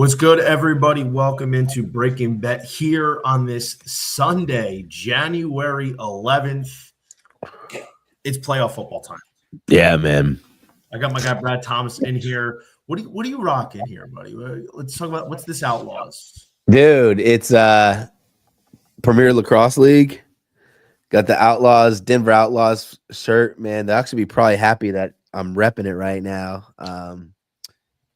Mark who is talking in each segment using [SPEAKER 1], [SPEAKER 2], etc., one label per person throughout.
[SPEAKER 1] What's good, everybody? Welcome into Breaking Bet here on this Sunday, January 11th. It's playoff football time.
[SPEAKER 2] Yeah, man.
[SPEAKER 1] I got my guy Brad Thomas in here. What do you rock in here, buddy? Let's talk about what's this Outlaws.
[SPEAKER 2] Dude, it's Premier Lacrosse League. Got the Outlaws, Denver Outlaws shirt, man. They'll actually be probably happy that I'm repping it right now.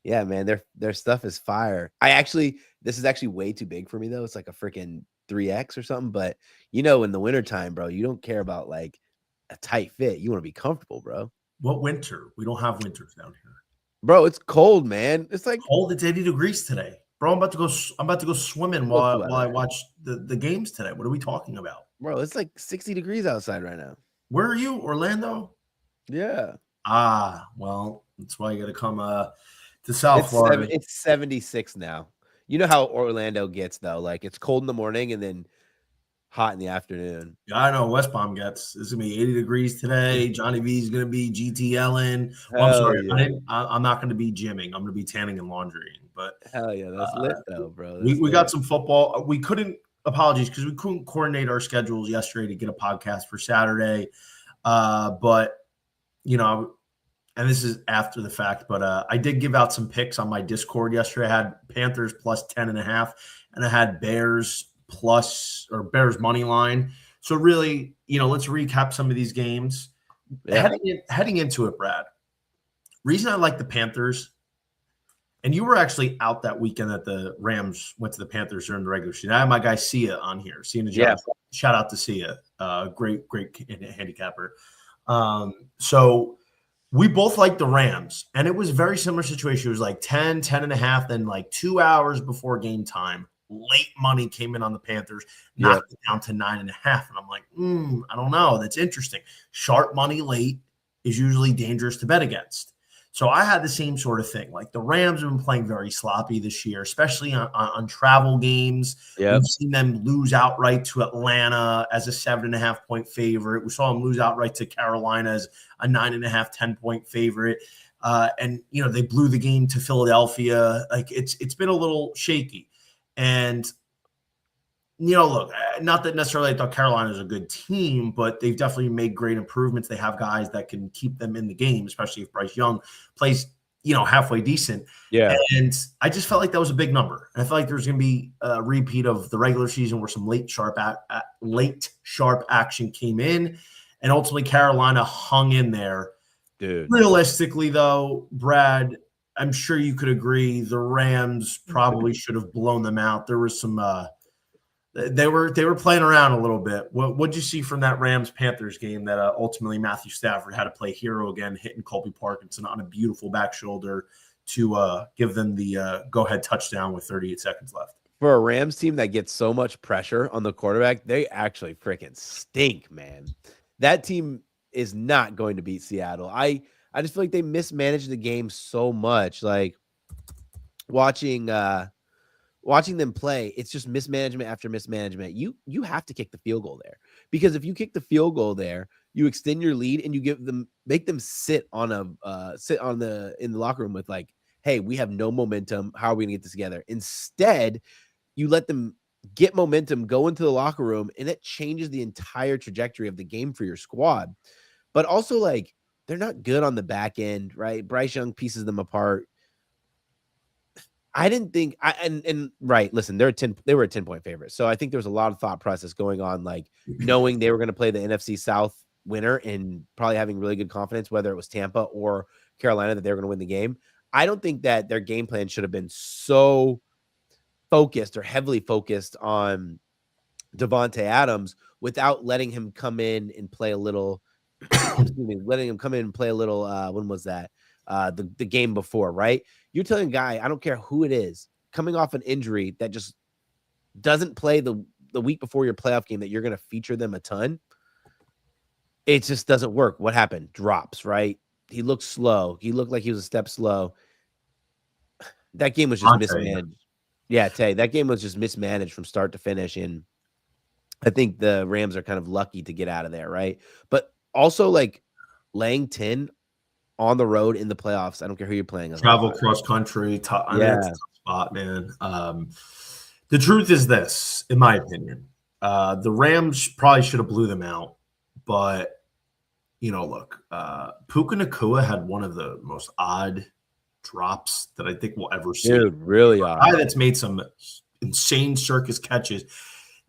[SPEAKER 2] Yeah, man, their stuff is fire. This is actually way too big for me though. It's like a freaking 3X or something. But in the wintertime, bro, you don't care about like a tight fit. You want to be comfortable, bro.
[SPEAKER 1] What winter? We don't have winters down here.
[SPEAKER 2] Bro, it's cold, man. It's like
[SPEAKER 1] cold. It's 80 degrees today. Bro, I'm about to go swimming while I watch the games today. What are we talking about?
[SPEAKER 2] Bro, it's like 60 degrees outside right now.
[SPEAKER 1] Where are you? Orlando?
[SPEAKER 2] Yeah.
[SPEAKER 1] Well, that's why you got to come to South Florida.
[SPEAKER 2] It's 76 now. You know how Orlando gets though. Like it's cold in the morning and then hot in the afternoon.
[SPEAKER 1] Yeah, I know West Palm gets. It's gonna be 80 degrees today. Johnny V is gonna be GTLing. I'm sorry,
[SPEAKER 2] yeah.
[SPEAKER 1] I'm not gonna be gymming. I'm gonna be tanning and laundrying. But
[SPEAKER 2] hell yeah, that's lit though, bro.
[SPEAKER 1] We got some football. We couldn't. Apologies because we couldn't coordinate our schedules yesterday to get a podcast for Saturday. But and this is after the fact, but I did give out some picks on my Discord yesterday. I had Panthers plus 10.5, and I had Bears money line. So really, let's recap some of these games. Yeah. Heading into it, Brad. Reason I like the Panthers, and you were actually out that weekend that the Rams went to the Panthers during the regular season. I have my guy Sia on here. Sia, yeah. Shout out to Sia, great handicapper. So we both liked the Rams, and it was a very similar situation. It was like 10.5, then like 2 hours before game time, late money came in on the Panthers, knocked it down to 9.5. And I'm like, I don't know. That's interesting. Sharp money late is usually dangerous to bet against. So I had the same sort of thing. Like the Rams have been playing very sloppy this year, especially on travel games. Yep. We've seen them lose outright to Atlanta as a 7.5-point favorite. We saw them lose outright to Carolina as a 9.5, 10-point favorite. And they blew the game to Philadelphia. Like it's been a little shaky. And look, not that necessarily I thought Carolina is a good team, but they've definitely made great improvements. They have guys that can keep them in the game, especially if Bryce Young plays, halfway decent. Yeah. And I just felt like that was a big number. And I felt like there's going to be a repeat of the regular season where some late sharp action came in, and ultimately Carolina hung in there. Dude. Realistically, though, Brad, I'm sure you could agree the Rams probably should have blown them out. There was some they were playing around a little bit. What'd you see from that Rams-Panthers game that ultimately Matthew Stafford had to play hero again, hitting Colby Parkinson on a beautiful back shoulder to give them the go-ahead touchdown with 38 seconds left?
[SPEAKER 2] For a Rams team that gets so much pressure on the quarterback, they actually freaking stink, man. That team is not going to beat Seattle. I just feel like they mismanaged the game so much. Like watching them play, it's just mismanagement after mismanagement. You have to kick the field goal there, because if you kick the field goal there, you extend your lead and you make them sit in the locker room with like, hey, we have no momentum. How are we gonna get this together? Instead, you let them get momentum, go into the locker room, and it changes the entire trajectory of the game for your squad. But also, like, they're not good on the back end, right? Bryce Young pieces them apart. I didn't think right. Listen, they were a 10-point favorite. So I think there was a lot of thought process going on, like knowing they were going to play the NFC South winner and probably having really good confidence, whether it was Tampa or Carolina, that they were going to win the game. I don't think that their game plan should have been so focused or heavily focused on Devontae Adams without letting him come in and play a little. Letting him come in and play a little. When was that? The game before, right? You're telling a guy, I don't care who it is, coming off an injury that just doesn't play the week before your playoff game, that you're going to feature them a ton. It just doesn't work. What happened? Drops, right? He looked slow. He looked like he was a step slow. That game was just mismanaged. Yeah, Tay, that game was just mismanaged from start to finish. And I think the Rams are kind of lucky to get out of there, right? But also, like, laying 10 on the road in the playoffs, I don't care who you're playing.
[SPEAKER 1] Travel cross country. spot, man. The truth is this, in my opinion, the Rams probably should have blew them out, but look, Puka Nacua had one of the most odd drops that I think we'll ever see.
[SPEAKER 2] Dude, really
[SPEAKER 1] A
[SPEAKER 2] odd.
[SPEAKER 1] guy that's made some insane circus catches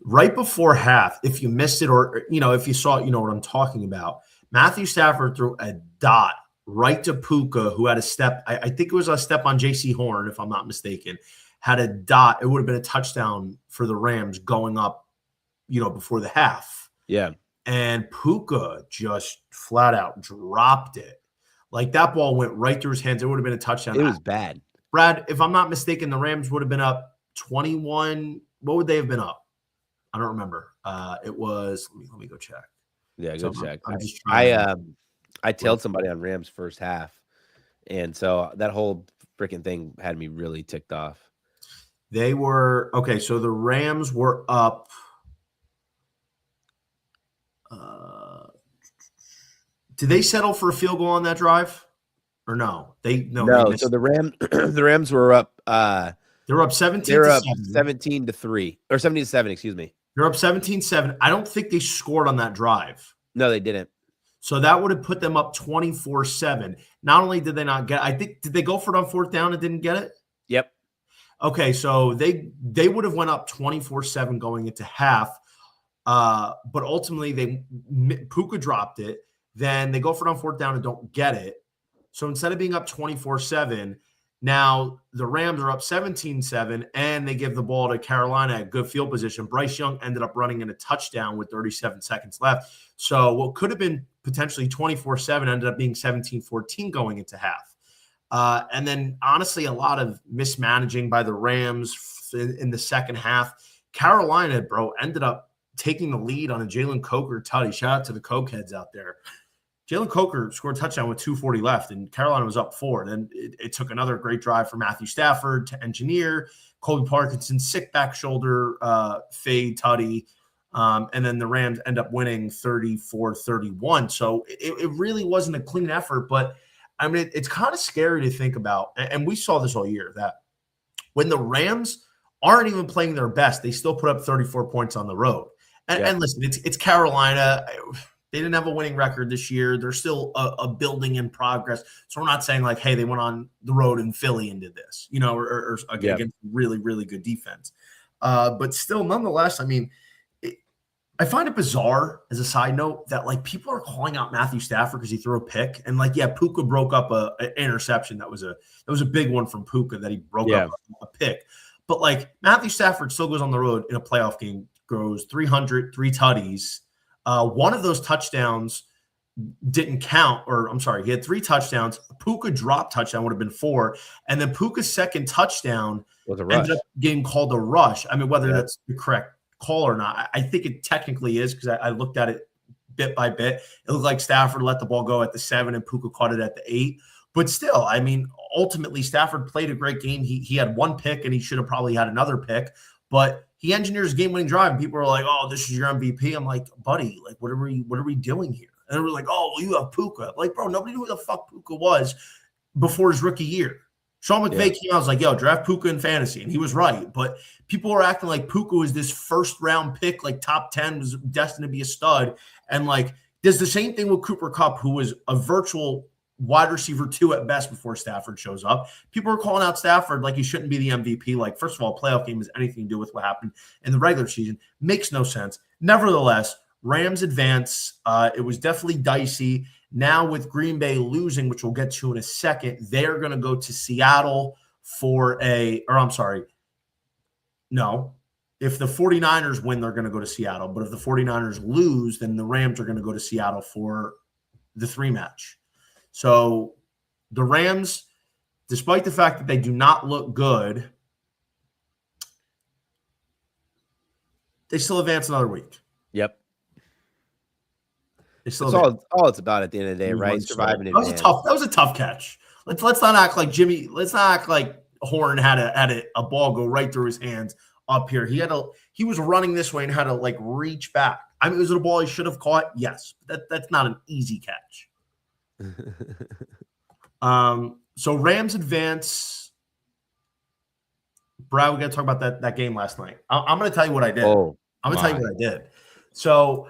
[SPEAKER 1] right before half. If you missed it, or if you saw it, you know what I'm talking about. Matthew Stafford threw a dot right to Puka, who had a step. I think it was a step on J.C. Horn, if I'm not mistaken. Had a dot. It would have been a touchdown for the Rams going up, before the half.
[SPEAKER 2] Yeah.
[SPEAKER 1] And Puka just flat out dropped it. Like that ball went right through his hands. It would have been a touchdown.
[SPEAKER 2] It was bad.
[SPEAKER 1] Brad, if I'm not mistaken, the Rams would have been up 21. What would they have been up? I don't remember. It was, let me go check.
[SPEAKER 2] Yeah, go check.
[SPEAKER 1] I'm just
[SPEAKER 2] I tailed somebody on Rams first half. And so that whole freaking thing had me really ticked off.
[SPEAKER 1] They were, okay, so the Rams were up. Did they settle for a field goal on that drive? Or no?
[SPEAKER 2] No. So the Rams were up.
[SPEAKER 1] They were up 17.
[SPEAKER 2] They were up 17-3 or 17-7. Excuse me.
[SPEAKER 1] They're up 17-7. I don't think they scored on that drive.
[SPEAKER 2] No, they didn't.
[SPEAKER 1] So that would have put them up 24-7. Not only did they not get, I think, did they go for it on fourth down and didn't get it?
[SPEAKER 2] Yep.
[SPEAKER 1] Okay, so they would have went up 24-7 going into half, but ultimately Puka dropped it. Then they go for it on fourth down and don't get it. So instead of being up 24-7, now the Rams are up 17-7, and they give the ball to Carolina at good field position. Bryce Young ended up running in a touchdown with 37 seconds left. So what could have been potentially 24-7 ended up being 17-14 going into half. And then, honestly, a lot of mismanaging by the Rams in the second half. Carolina, bro, ended up taking the lead on a Jalen Coker tutty. Shout out to the Cokeheads out there. Jalen Coker scored a touchdown with 2:40 left, and Carolina was up 4. Then it took another great drive for Matthew Stafford to engineer. Colby Parkinson, sick back shoulder fade tutty. And then the Rams end up winning 34-31. So it really wasn't a clean effort, but I mean, it's kind of scary to think about. And we saw this all year, that when the Rams aren't even playing their best, they still put up 34 points on the road. And listen, it's Carolina. They didn't have a winning record this year. They're still a building in progress. So we're not saying like, hey, they went on the road in Philly and did this, or against really, really good defense. But still, nonetheless, I mean, I find it bizarre, as a side note, that like people are calling out Matthew Stafford because he threw a pick, and like, Puka broke up an interception. That was a big one from Puka that he broke up a pick. But like Matthew Stafford still goes on the road in a playoff game, goes 300, 3 tutties. One of those touchdowns didn't count, or I'm sorry, he had 3 touchdowns. Puka drop touchdown would have been 4, and then Puka's second touchdown
[SPEAKER 2] was a rush.
[SPEAKER 1] Ended up getting called a rush. I mean, whether that's the correct call or not, I think it technically is, because I looked at it bit by bit. It looked like Stafford let the ball go at the 7 and Puka caught it at the 8. But still, I mean, ultimately Stafford played a great game. He had 1 pick, and he should have probably had another pick, but he engineers game-winning drive, and people are like, "Oh, this is your MVP." I'm like, buddy, like, what are we doing here? And we're like, "Oh, well, you have Puka." Like, bro, nobody knew who the fuck Puka was before his rookie year. Sean McVay came out, was like, "Yo, draft Puka in fantasy," and he was right. But people were acting like Puka was this first-round pick, like top 10, was destined to be a stud. And like, there's the same thing with Cooper Kupp, who was a virtual wide receiver 2 at best before Stafford shows up. People are calling out Stafford like he shouldn't be the MVP. Like, first of all, a playoff game has anything to do with what happened in the regular season. Makes no sense. Nevertheless, Rams advance. It was definitely dicey. Now with Green Bay losing, which we'll get to in a second, they're going to go to Seattle for if the 49ers win, they're going to go to Seattle. But if the 49ers lose, then the Rams are going to go to Seattle for the 3 match. So the Rams, despite the fact that they do not look good, they still advance another week.
[SPEAKER 2] Yep. That's all it's about at the end of the day, right? Surviving.
[SPEAKER 1] That was a tough catch. Let's not act like Jimmy. Let's not act like Horn had a ball go right through his hands up here. He was running this way and had to like reach back. I mean, was it a ball he should have caught? Yes. That's not an easy catch. So Rams advance. Brad, we got to talk about that game last night. I'm going to tell you what I did.
[SPEAKER 2] Oh,
[SPEAKER 1] I'm going to tell you what I did. So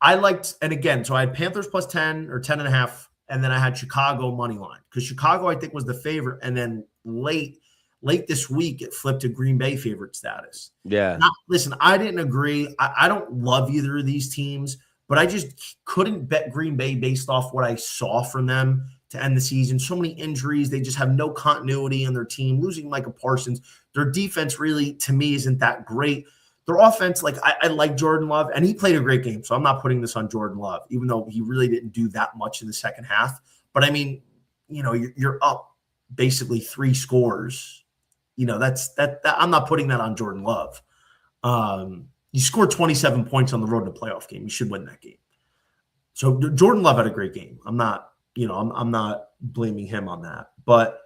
[SPEAKER 1] I liked, and again, so I had Panthers plus 10 or 10.5, and then I had Chicago money line because Chicago, I think, was the favorite. And then late this week, it flipped to Green Bay favorite status.
[SPEAKER 2] Yeah.
[SPEAKER 1] Listen, I didn't agree. I don't love either of these teams, but I just couldn't bet Green Bay based off what I saw from them to end the season. So many injuries. They just have no continuity in their team. Losing Micah Parsons. Their defense really, to me, isn't that great. Their offense, like I like Jordan Love, and he played a great game. So I'm not putting this on Jordan Love, even though he really didn't do that much in the second half. But I mean, you're up basically 3 scores. That I'm not putting that on Jordan Love. You scored 27 points on the road in a playoff game. You should win that game. So Jordan Love had a great game. I'm not blaming him on that. But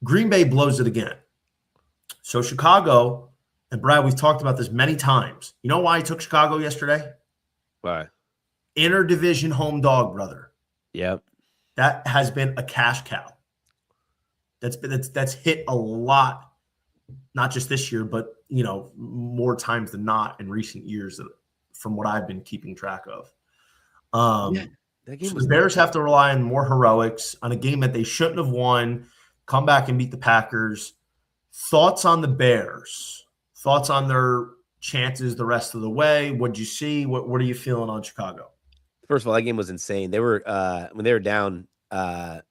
[SPEAKER 1] Green Bay blows it again. So Chicago, and Brad, we've talked about this many times. You know why I took Chicago yesterday?
[SPEAKER 2] Why?
[SPEAKER 1] Interdivision home dog, brother.
[SPEAKER 2] Yep.
[SPEAKER 1] That has been a cash cow. That's hit a lot, not just this year, but more times than not in recent years, from what I've been keeping track of.
[SPEAKER 2] That game
[SPEAKER 1] so the Bears have to rely on more heroics on a game that they shouldn't have won. Come back and beat the Packers. Thoughts on the Bears? Thoughts on their chances the rest of the way? What'd you see? What are you feeling on Chicago?
[SPEAKER 2] First of all, that game was insane. They were when they were down. What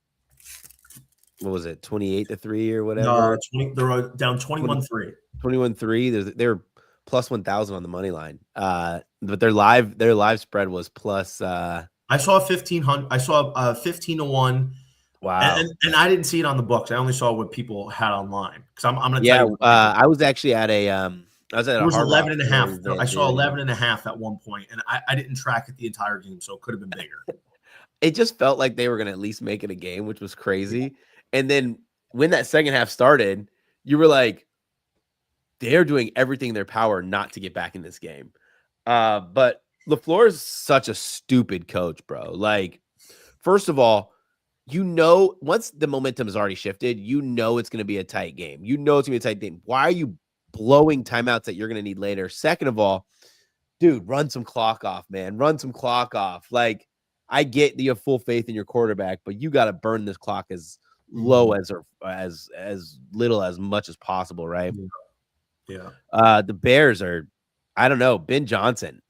[SPEAKER 2] was it? 28-3 or whatever.
[SPEAKER 1] No, they were down 21-3.
[SPEAKER 2] 21-3. They were plus 1,000 on the money line. But their live spread was plus.
[SPEAKER 1] I saw 1,500. I saw 15 to 1.
[SPEAKER 2] Wow.
[SPEAKER 1] And I didn't see it on the books. I only saw what people had online. Because I'm going to
[SPEAKER 2] tell
[SPEAKER 1] you.
[SPEAKER 2] I was actually at a. I was at
[SPEAKER 1] it was
[SPEAKER 2] 11.5.
[SPEAKER 1] I saw 11.5 at one point, and I didn't track it the entire game, so it could have been bigger.
[SPEAKER 2] It just felt like they were going to at least make it a game, which was crazy. And then when that second half started, you were like, they're doing everything in their power not to get back in this game. But LaFleur is such a stupid coach, bro. Like, first of all, once the momentum has already shifted, it's going to be a tight game. It's going to be a tight game. Why are you blowing timeouts that you're going to need later? Second of all, dude, run some clock off, man. Run some clock off. Like, I get that you have full faith in your quarterback, but you got to burn this clock as low as little as much as possible, right?
[SPEAKER 1] Yeah.
[SPEAKER 2] The Bears are, I don't know. Ben Johnson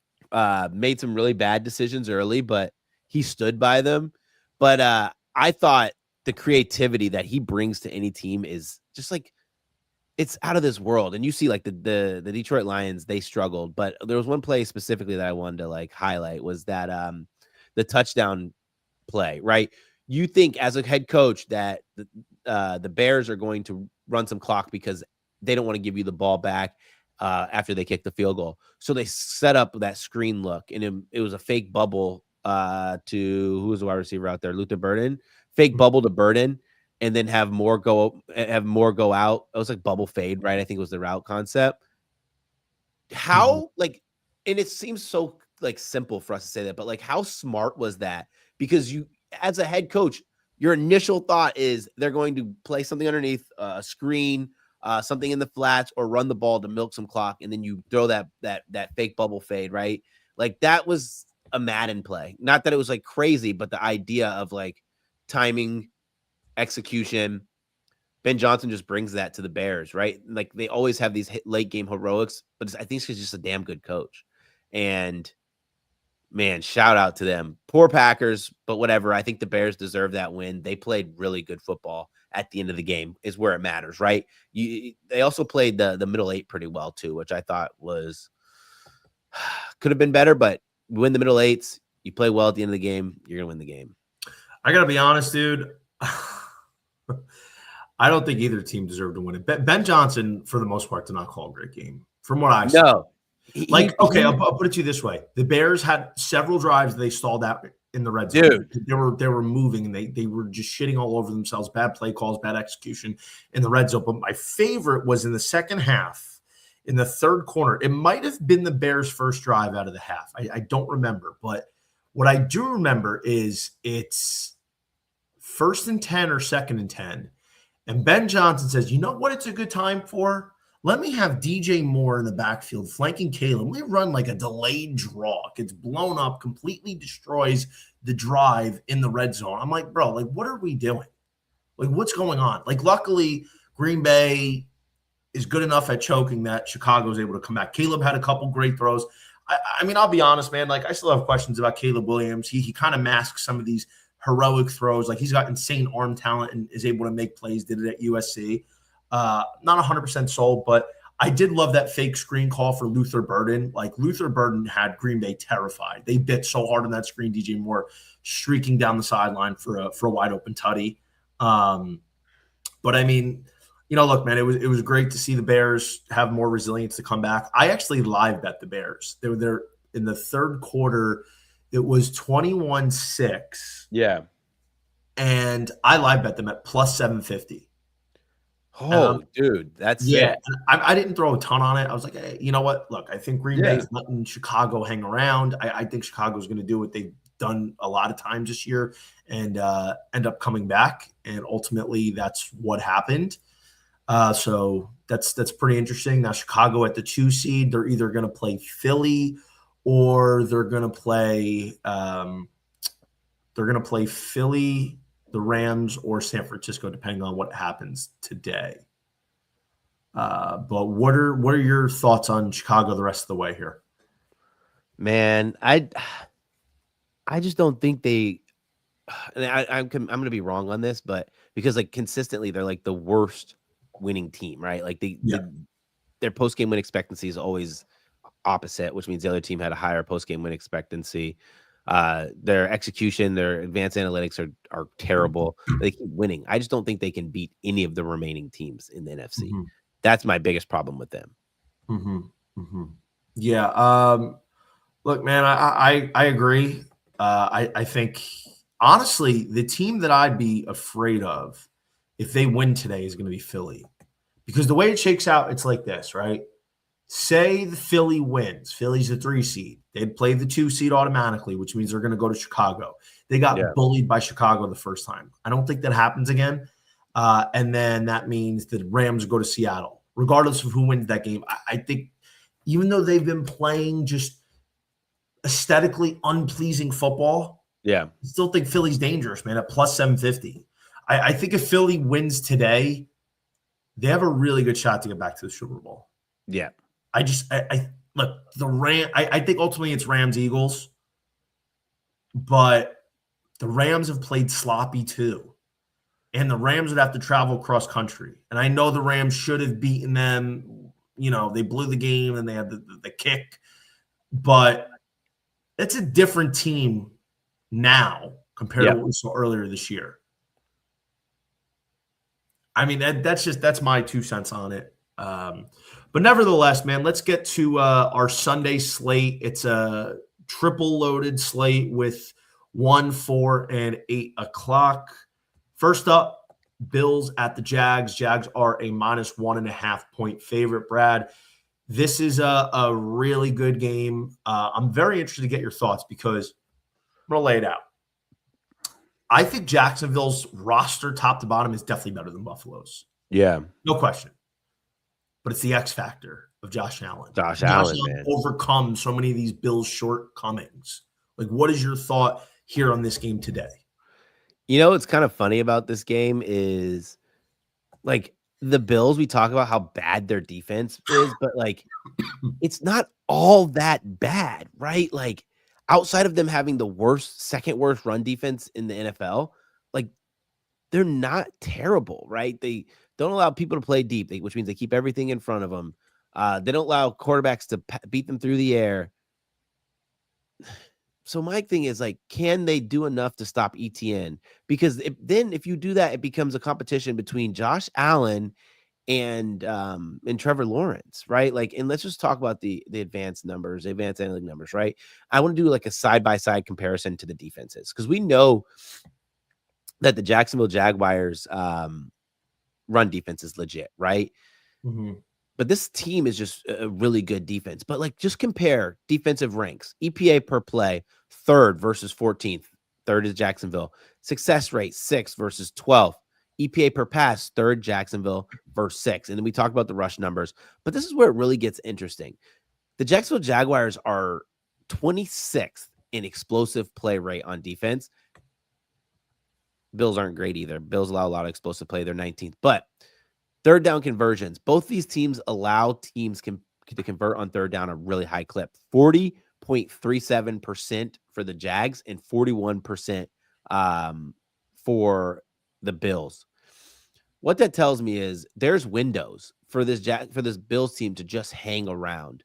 [SPEAKER 2] made some really bad decisions early, but he stood by them. But I thought the creativity that he brings to any team is just like, it's out of this world. And you see like the Detroit Lions, they struggled, but there was one play specifically that I wanted to like highlight was that the touchdown play, right? You think as a head coach that the Bears are going to run some clock because they don't want to give you the ball back after they kick the field goal. So they set up that screen look, and it was a fake bubble to who was the wide receiver out there, Luther Burden, fake bubble to Burden, and then have more go out. It was like bubble fade, right? I think it was the route concept. How like, and it seems so like simple for us to say that, but like, how smart was that? Because you, as a head coach, your initial thought is they're going to play something underneath a screen, something in the flats, or run the ball to milk some clock, and then you throw that fake bubble fade, right? Like that was a Madden play. Not that it was like crazy, but the idea of like timing, execution. Ben Johnson just brings that to the Bears, right? Like they always have these late game heroics, but I think he's just a damn good coach. And man, shout out to them. Poor Packers, but whatever. I think the Bears deserve that win. They played really good football at the end of the game is where it matters, right? They also played the middle 8 pretty well too, which I thought was could have been better, but win the middle 8s. You play well at the end of the game, you're going to win the game.
[SPEAKER 1] I got to be honest, dude. I don't think either team deserved to win it. Ben Johnson, for the most part, did not call a great game from what I saw.
[SPEAKER 2] No.
[SPEAKER 1] I'll put it to you this way. The Bears had several drives they stalled out in the red zone.
[SPEAKER 2] Dude.
[SPEAKER 1] They were moving, and they were just shitting all over themselves. Bad play calls, bad execution in the red zone. But my favorite was in the second half, in the third quarter. It might have been the Bears' first drive out of the half. I don't remember. But what I do remember is it's 1st and 10 or 2nd and 10. And Ben Johnson says, you know what it's a good time for? Let me have DJ Moore in the backfield flanking Caleb. We run like a delayed draw. Gets blown up, completely destroys the drive in the red zone. I'm like, bro, like, what are we doing? Like, what's going on? Like, luckily, Green Bay is good enough at choking that Chicago is able to come back. Caleb had a couple great throws. I mean, I'll be honest, man. Like, I still have questions about Caleb Williams. He kind of masks some of these heroic throws. Like, he's got insane arm talent and is able to make plays. Did it at USC. Not 100% sold, but I did love that fake screen call for Luther Burden. Like, Luther Burden had Green Bay terrified. They bit so hard on that screen. DJ Moore streaking down the sideline for a wide open tutty. But I mean, look, man, it was great to see the Bears have more resilience to come back. I actually live bet the Bears. They were there in the third quarter. It was 21-6.
[SPEAKER 2] Yeah.
[SPEAKER 1] And I live bet them at plus 750.
[SPEAKER 2] Oh, dude, that's
[SPEAKER 1] yeah.
[SPEAKER 2] sick.
[SPEAKER 1] I didn't throw a ton on it. I was like, hey, you know what? Look, I think Green Bay is letting Chicago hang around. I think Chicago's going to do what they've done a lot of times this year and end up coming back. And ultimately, that's what happened. So that's pretty interesting. Now, Chicago at the 2 seed, they're either going to play Philly or they're going to play Philly, the Rams, or San Francisco, depending on what happens today. But what are your thoughts on Chicago the rest of the way here?
[SPEAKER 2] Man, I just don't think they. And I'm going to be wrong on this, but because like consistently they're like the worst winning team, right? Like their post game win expectancy is always opposite, which means the other team had a higher post game win expectancy. Their execution, their advanced analytics are terrible. They keep winning. I just don't think they can beat any of the remaining teams in the NFC. Mm-hmm. That's my biggest problem with them.
[SPEAKER 1] Mm-hmm. Mm-hmm. Yeah. Look, man, I agree. I think honestly, the team that I'd be afraid of if they win today is going to be Philly, because the way it shakes out, it's like this, right? Say the Philly wins. Philly's the 3 seed. They'd play the 2 seed automatically, which means they're going to go to Chicago. They got bullied by Chicago the first time. I don't think that happens again. And then that means the Rams go to Seattle. Regardless of who wins that game, I think even though they've been playing just aesthetically unpleasing football, I still think Philly's dangerous, man, at plus 750. I think if Philly wins today, they have a really good shot to get back to the Super Bowl.
[SPEAKER 2] Yeah.
[SPEAKER 1] I look, I think ultimately it's Rams Eagles, but the Rams have played sloppy too. And the Rams would have to travel cross country. And I know the Rams should have beaten them. They blew the game and they had the kick, but it's a different team now compared to what we saw earlier this year. I mean, that's my 2 cents on it. But nevertheless, man, let's get to our Sunday slate. It's a triple loaded slate with 1, 4, and 8 o'clock. First up, Bills at the Jags. Jags are a minus 1.5 point favorite. Brad, this is a really good game. I'm very interested to get your thoughts because I'm going to lay it out. I think Jacksonville's roster top to bottom is definitely better than Buffalo's.
[SPEAKER 2] Yeah.
[SPEAKER 1] No question. But it's the X factor of Josh Allen.
[SPEAKER 2] Josh Allen, man,
[SPEAKER 1] overcomes so many of these Bills' shortcomings. Like, what is your thought here on this game today?
[SPEAKER 2] What's kind of funny about this game is, like, the Bills, we talk about how bad their defense is, but, like, it's not all that bad, right? Like, outside of them having the second worst run defense in the NFL, like, they're not terrible, right? They don't allow people to play deep, which means they keep everything in front of them. They don't allow quarterbacks to beat them through the air. So my thing is, like, can they do enough to stop ETN? Because if you do that, it becomes a competition between Josh Allen and Trevor Lawrence, right? Like, and let's just talk about the advanced analytic numbers, right? I want to do like a side-by-side comparison to the defenses, because we know that the Jacksonville Jaguars run defense is legit, right?
[SPEAKER 1] Mm-hmm.
[SPEAKER 2] But this team is just a really good defense. But, like, just compare defensive ranks. EPA per play, 3rd versus 14th. 3rd is Jacksonville. Success rate, 6th versus 12th. EPA per pass, third Jacksonville, first 6. And then we talk about the rush numbers. But this is where it really gets interesting. The Jacksonville Jaguars are 26th in explosive play rate on defense. Bills aren't great either. Bills allow a lot of explosive play. They're 19th. But third down conversions, both these teams allow teams to convert on third down a really high clip. 40.37% for the Jags and 41% for the Bills. What that tells me is there's windows for this Bills team to just hang around,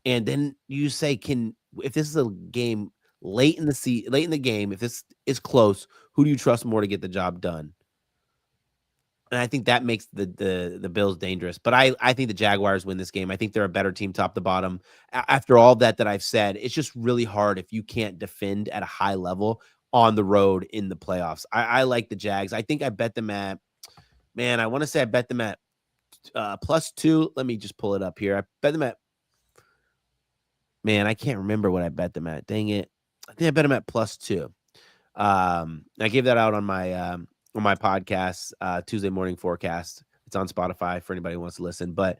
[SPEAKER 2] and then you say, if this is a game late in the game, if this is close, who do you trust more to get the job done? And I think that makes the Bills dangerous. But I think the Jaguars win this game. I think they're a better team top to bottom. After all that I've said, it's just really hard if you can't defend at a high level on the road in the playoffs. I like the Jags. I think I bet them at, I want to say I bet them at +2. Let me just pull it up here. I bet them at, I can't remember what I bet them at. Dang it. I think I bet them at +2. I gave that out on my podcast, Tuesday Morning Forecast. It's on Spotify for anybody who wants to listen. But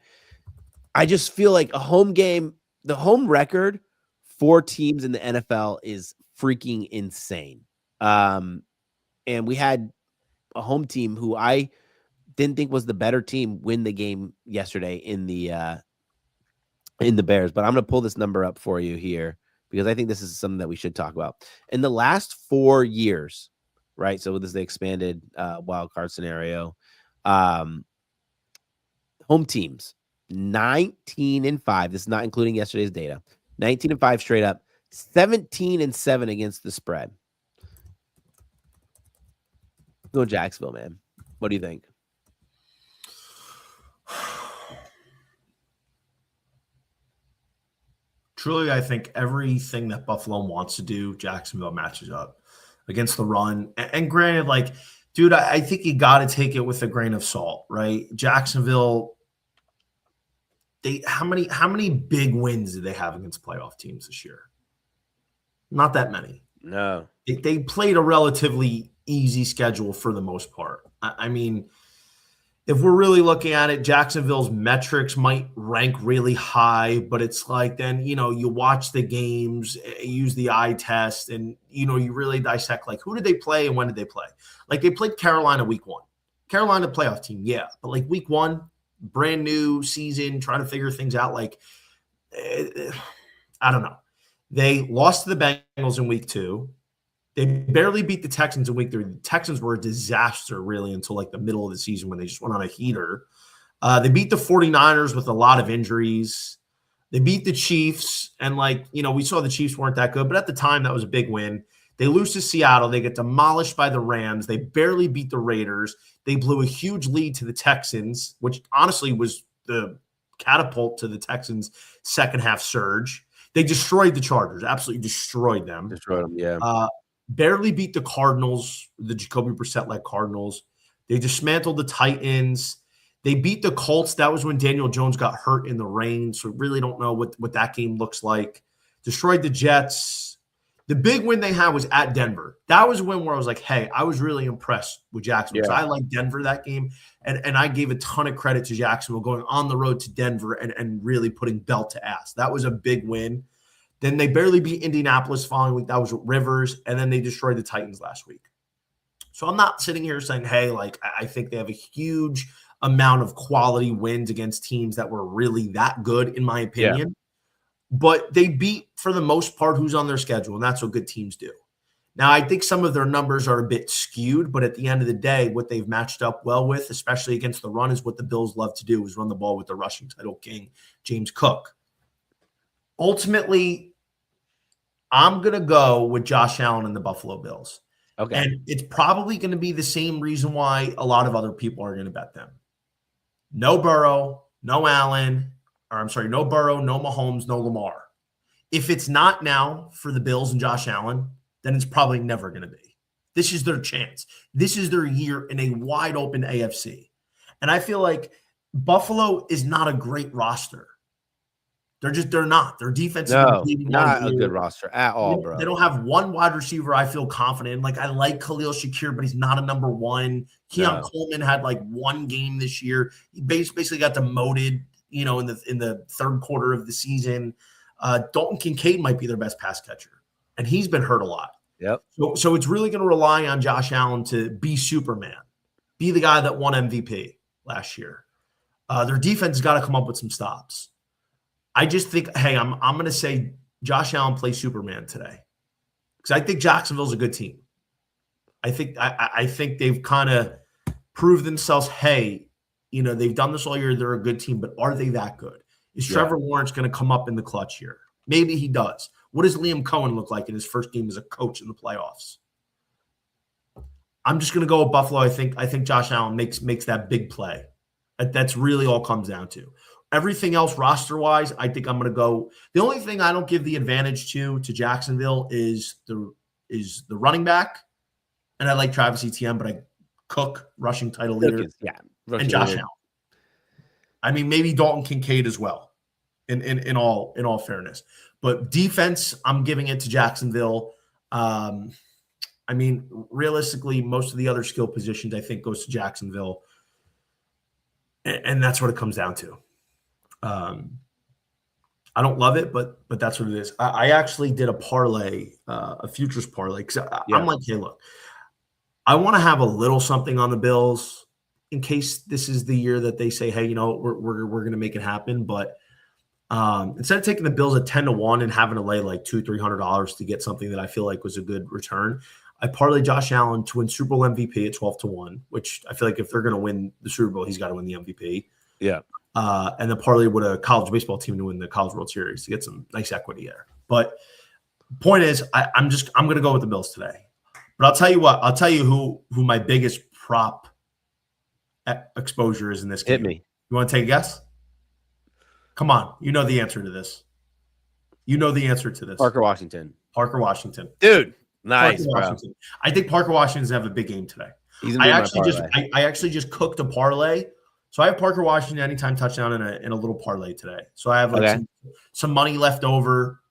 [SPEAKER 2] I just feel like a home game, the home record for teams in the NFL is freaking insane. And we had a home team who I didn't think was the better team win the game yesterday in the Bears. But I'm going to pull this number up for you here because I think this is something that we should talk about. In the last 4 years, right? So this is the expanded wild card scenario. Home teams, 19-5. This is not including yesterday's data. 19-5 straight up. 17-7 against the spread. Go Jacksonville, man. What do you think?
[SPEAKER 1] Truly, I think everything that Buffalo wants to do, Jacksonville matches up against the run. And granted, dude, I think you got to take it with a grain of salt, right? Jacksonville, how many big wins did they have against playoff teams this year? Not that many.
[SPEAKER 2] No.
[SPEAKER 1] They played a relatively easy schedule for the most part. I mean, if we're really looking at it, Jacksonville's metrics might rank really high, but it's then, you watch the games, use the eye test, and, you really dissect, who did they play and when did they play? They played Carolina week 1. Carolina playoff team, yeah. But, week 1, brand new season, trying to figure things out. I don't know. They lost to the Bengals in week 2. They barely beat the Texans in week 3. The Texans were a disaster, really, until the middle of the season when they just went on a heater. They beat the 49ers with a lot of injuries. They beat the Chiefs, and we saw the Chiefs weren't that good, but at the time that was a big win. They lose to Seattle. They get demolished by the Rams. They barely beat the Raiders. They blew a huge lead to the Texans, which honestly was the catapult to the Texans' second half surge. They destroyed the Chargers, absolutely destroyed them.
[SPEAKER 2] Destroyed them, yeah.
[SPEAKER 1] Barely beat the Cardinals, the Jacoby Brissett-led Cardinals. They dismantled the Titans. They beat the Colts. That was when Daniel Jones got hurt in the rain, so really don't know what that game looks like. Destroyed the Jets. The big win they had was at Denver. That was when where I was like, hey, I was really impressed with Jacksonville.
[SPEAKER 2] Yeah.
[SPEAKER 1] So I like Denver that game, and I gave a ton of credit to Jacksonville going on the road to Denver and really putting belt to ass. That was a big win. Then they barely beat Indianapolis following week. That was with Rivers. And then they destroyed the Titans last week. So I'm not sitting here saying, hey, I think they have a huge amount of quality wins against teams that were really that good, in my opinion. Yeah. But they beat, for the most part, who's on their schedule, and that's what good teams do. Now, I think some of their numbers are a bit skewed, but at the end of the day, what they've matched up well with, especially against the run, is what the Bills love to do, is run the ball with the rushing title king, James Cook. Ultimately, I'm going to go with Josh Allen and the Buffalo Bills.
[SPEAKER 2] Okay.
[SPEAKER 1] And it's probably going to be the same reason why a lot of other people are going to bet them. No Burrow, no Allen, no Burrow, no Mahomes, no Lamar. If it's not now for the Bills and Josh Allen, then it's probably never going to be. This is their chance. This is their year in a wide open AFC. And I feel like Buffalo is not a great roster. They're not. Their defense has
[SPEAKER 2] No,
[SPEAKER 1] been bleeding all
[SPEAKER 2] not a
[SPEAKER 1] year.
[SPEAKER 2] good roster at all, bro.
[SPEAKER 1] They don't have one wide receiver I feel confident in. Like, I like Khalil Shakir, but he's not a number one. Keon Coleman had like one game this year. He basically got demoted, in the third quarter of the season. Dalton Kincaid might be their best pass catcher, and he's been hurt a lot.
[SPEAKER 2] Yep.
[SPEAKER 1] So it's really going to rely on Josh Allen to be Superman, be the guy that won MVP last year. Their defense has got to come up with some stops. I just think, hey, I'm going to say Josh Allen plays Superman today, because I think Jacksonville's a good team. I think they've kind of proved themselves. Hey, they've done this all year. They're a good team, but are they that good? Is Trevor Lawrence going to come up in the clutch here? Maybe he does. What does Liam Cohen look like in his first game as a coach in the playoffs? I'm just going to go with Buffalo. I think Josh Allen makes that big play. That's really all it comes down to. Everything else roster-wise, I think I'm going to go. The only thing I don't give the advantage to Jacksonville is the running back, and I like Travis Etienne, but I Cook, rushing title leader, and Josh Allen. I mean, maybe Dalton Kincaid as well. In all fairness, but defense, I'm giving it to Jacksonville. I mean, realistically, most of the other skill positions I think goes to Jacksonville, and that's what it comes down to. I don't love it, but that's what it is. I actually did a parlay, a futures parlay, because I'm like, hey, look, I want to have a little something on the Bills in case this is the year that they say, hey, we're going to make it happen. But instead of taking the Bills at 10-1 and having to lay like $200-$300 to get something that I feel like was a good return, I parlayed Josh Allen to win Super Bowl MVP at 12-1, which I feel like if they're going to win the Super Bowl, he's got to win the MVP.
[SPEAKER 2] Yeah.
[SPEAKER 1] And then parlay with a college baseball team to win the College World Series to get some nice equity there. But point is, I'm going to go with the Bills today. But I'll tell you what. I'll tell you who my biggest prop exposure is in this game.
[SPEAKER 2] Hit me.
[SPEAKER 1] You want to take a guess? Come on. You know the answer to this.
[SPEAKER 2] Parker Washington.
[SPEAKER 1] Dude.
[SPEAKER 2] Nice,
[SPEAKER 1] Washington. I think Parker Washington's going to have a big game today. I actually just cooked a parlay. So I have Parker Washington anytime touchdown in a little parlay today. So I have some money left over.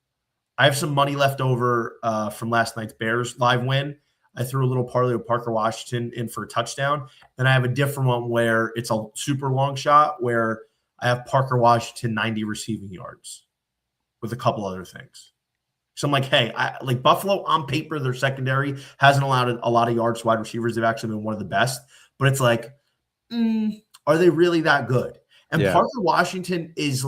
[SPEAKER 1] I have some money left over from last night's Bears live win. I threw a little parlay with Parker Washington in for a touchdown. Then I have a different one where it's a super long shot where I have Parker Washington 90 receiving yards with a couple other things. So I'm like, hey, like Buffalo on paper, their secondary hasn't allowed a lot of yards to wide receivers. They've actually been one of the best. But it's like, are they really that good? And Parker Washington is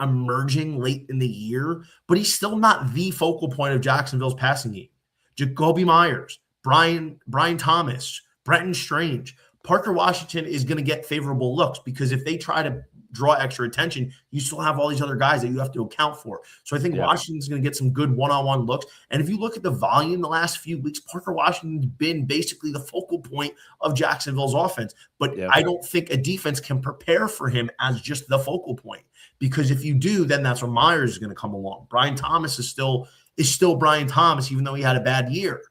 [SPEAKER 1] emerging late in the year, but he's still not the focal point of Jacksonville's passing game. Jacoby Myers, Brian Thomas, Brenton Strange. Parker Washington is going to get favorable looks because if they try to draw extra attention, you still have all these other guys that you have to account for. So I think Washington's going to get some good one-on-one looks. And if you look at the volume the last few weeks, Parker Washington's been basically the focal point of Jacksonville's offense. But I don't think a defense can prepare for him as just the focal point. Because if you do, then that's where Myers is going to come along. Brian Thomas is still Brian Thomas, even though he had a bad year.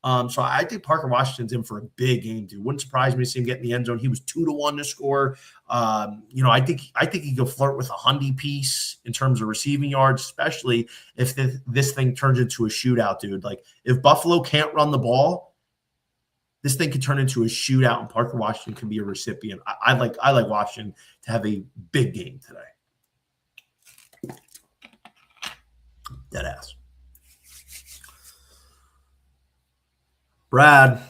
[SPEAKER 1] So I think Parker Washington's in for a big game, dude. Wouldn't surprise me to see him get in the end zone. He was 2-1 to score. I think he could flirt with a Hundy piece in terms of receiving yards, especially if this thing turns into a shootout, dude. Like if Buffalo can't run the ball, this thing could turn into a shootout, and Parker Washington can be a recipient. I like Washington to have a big game today. Dead ass. Brad,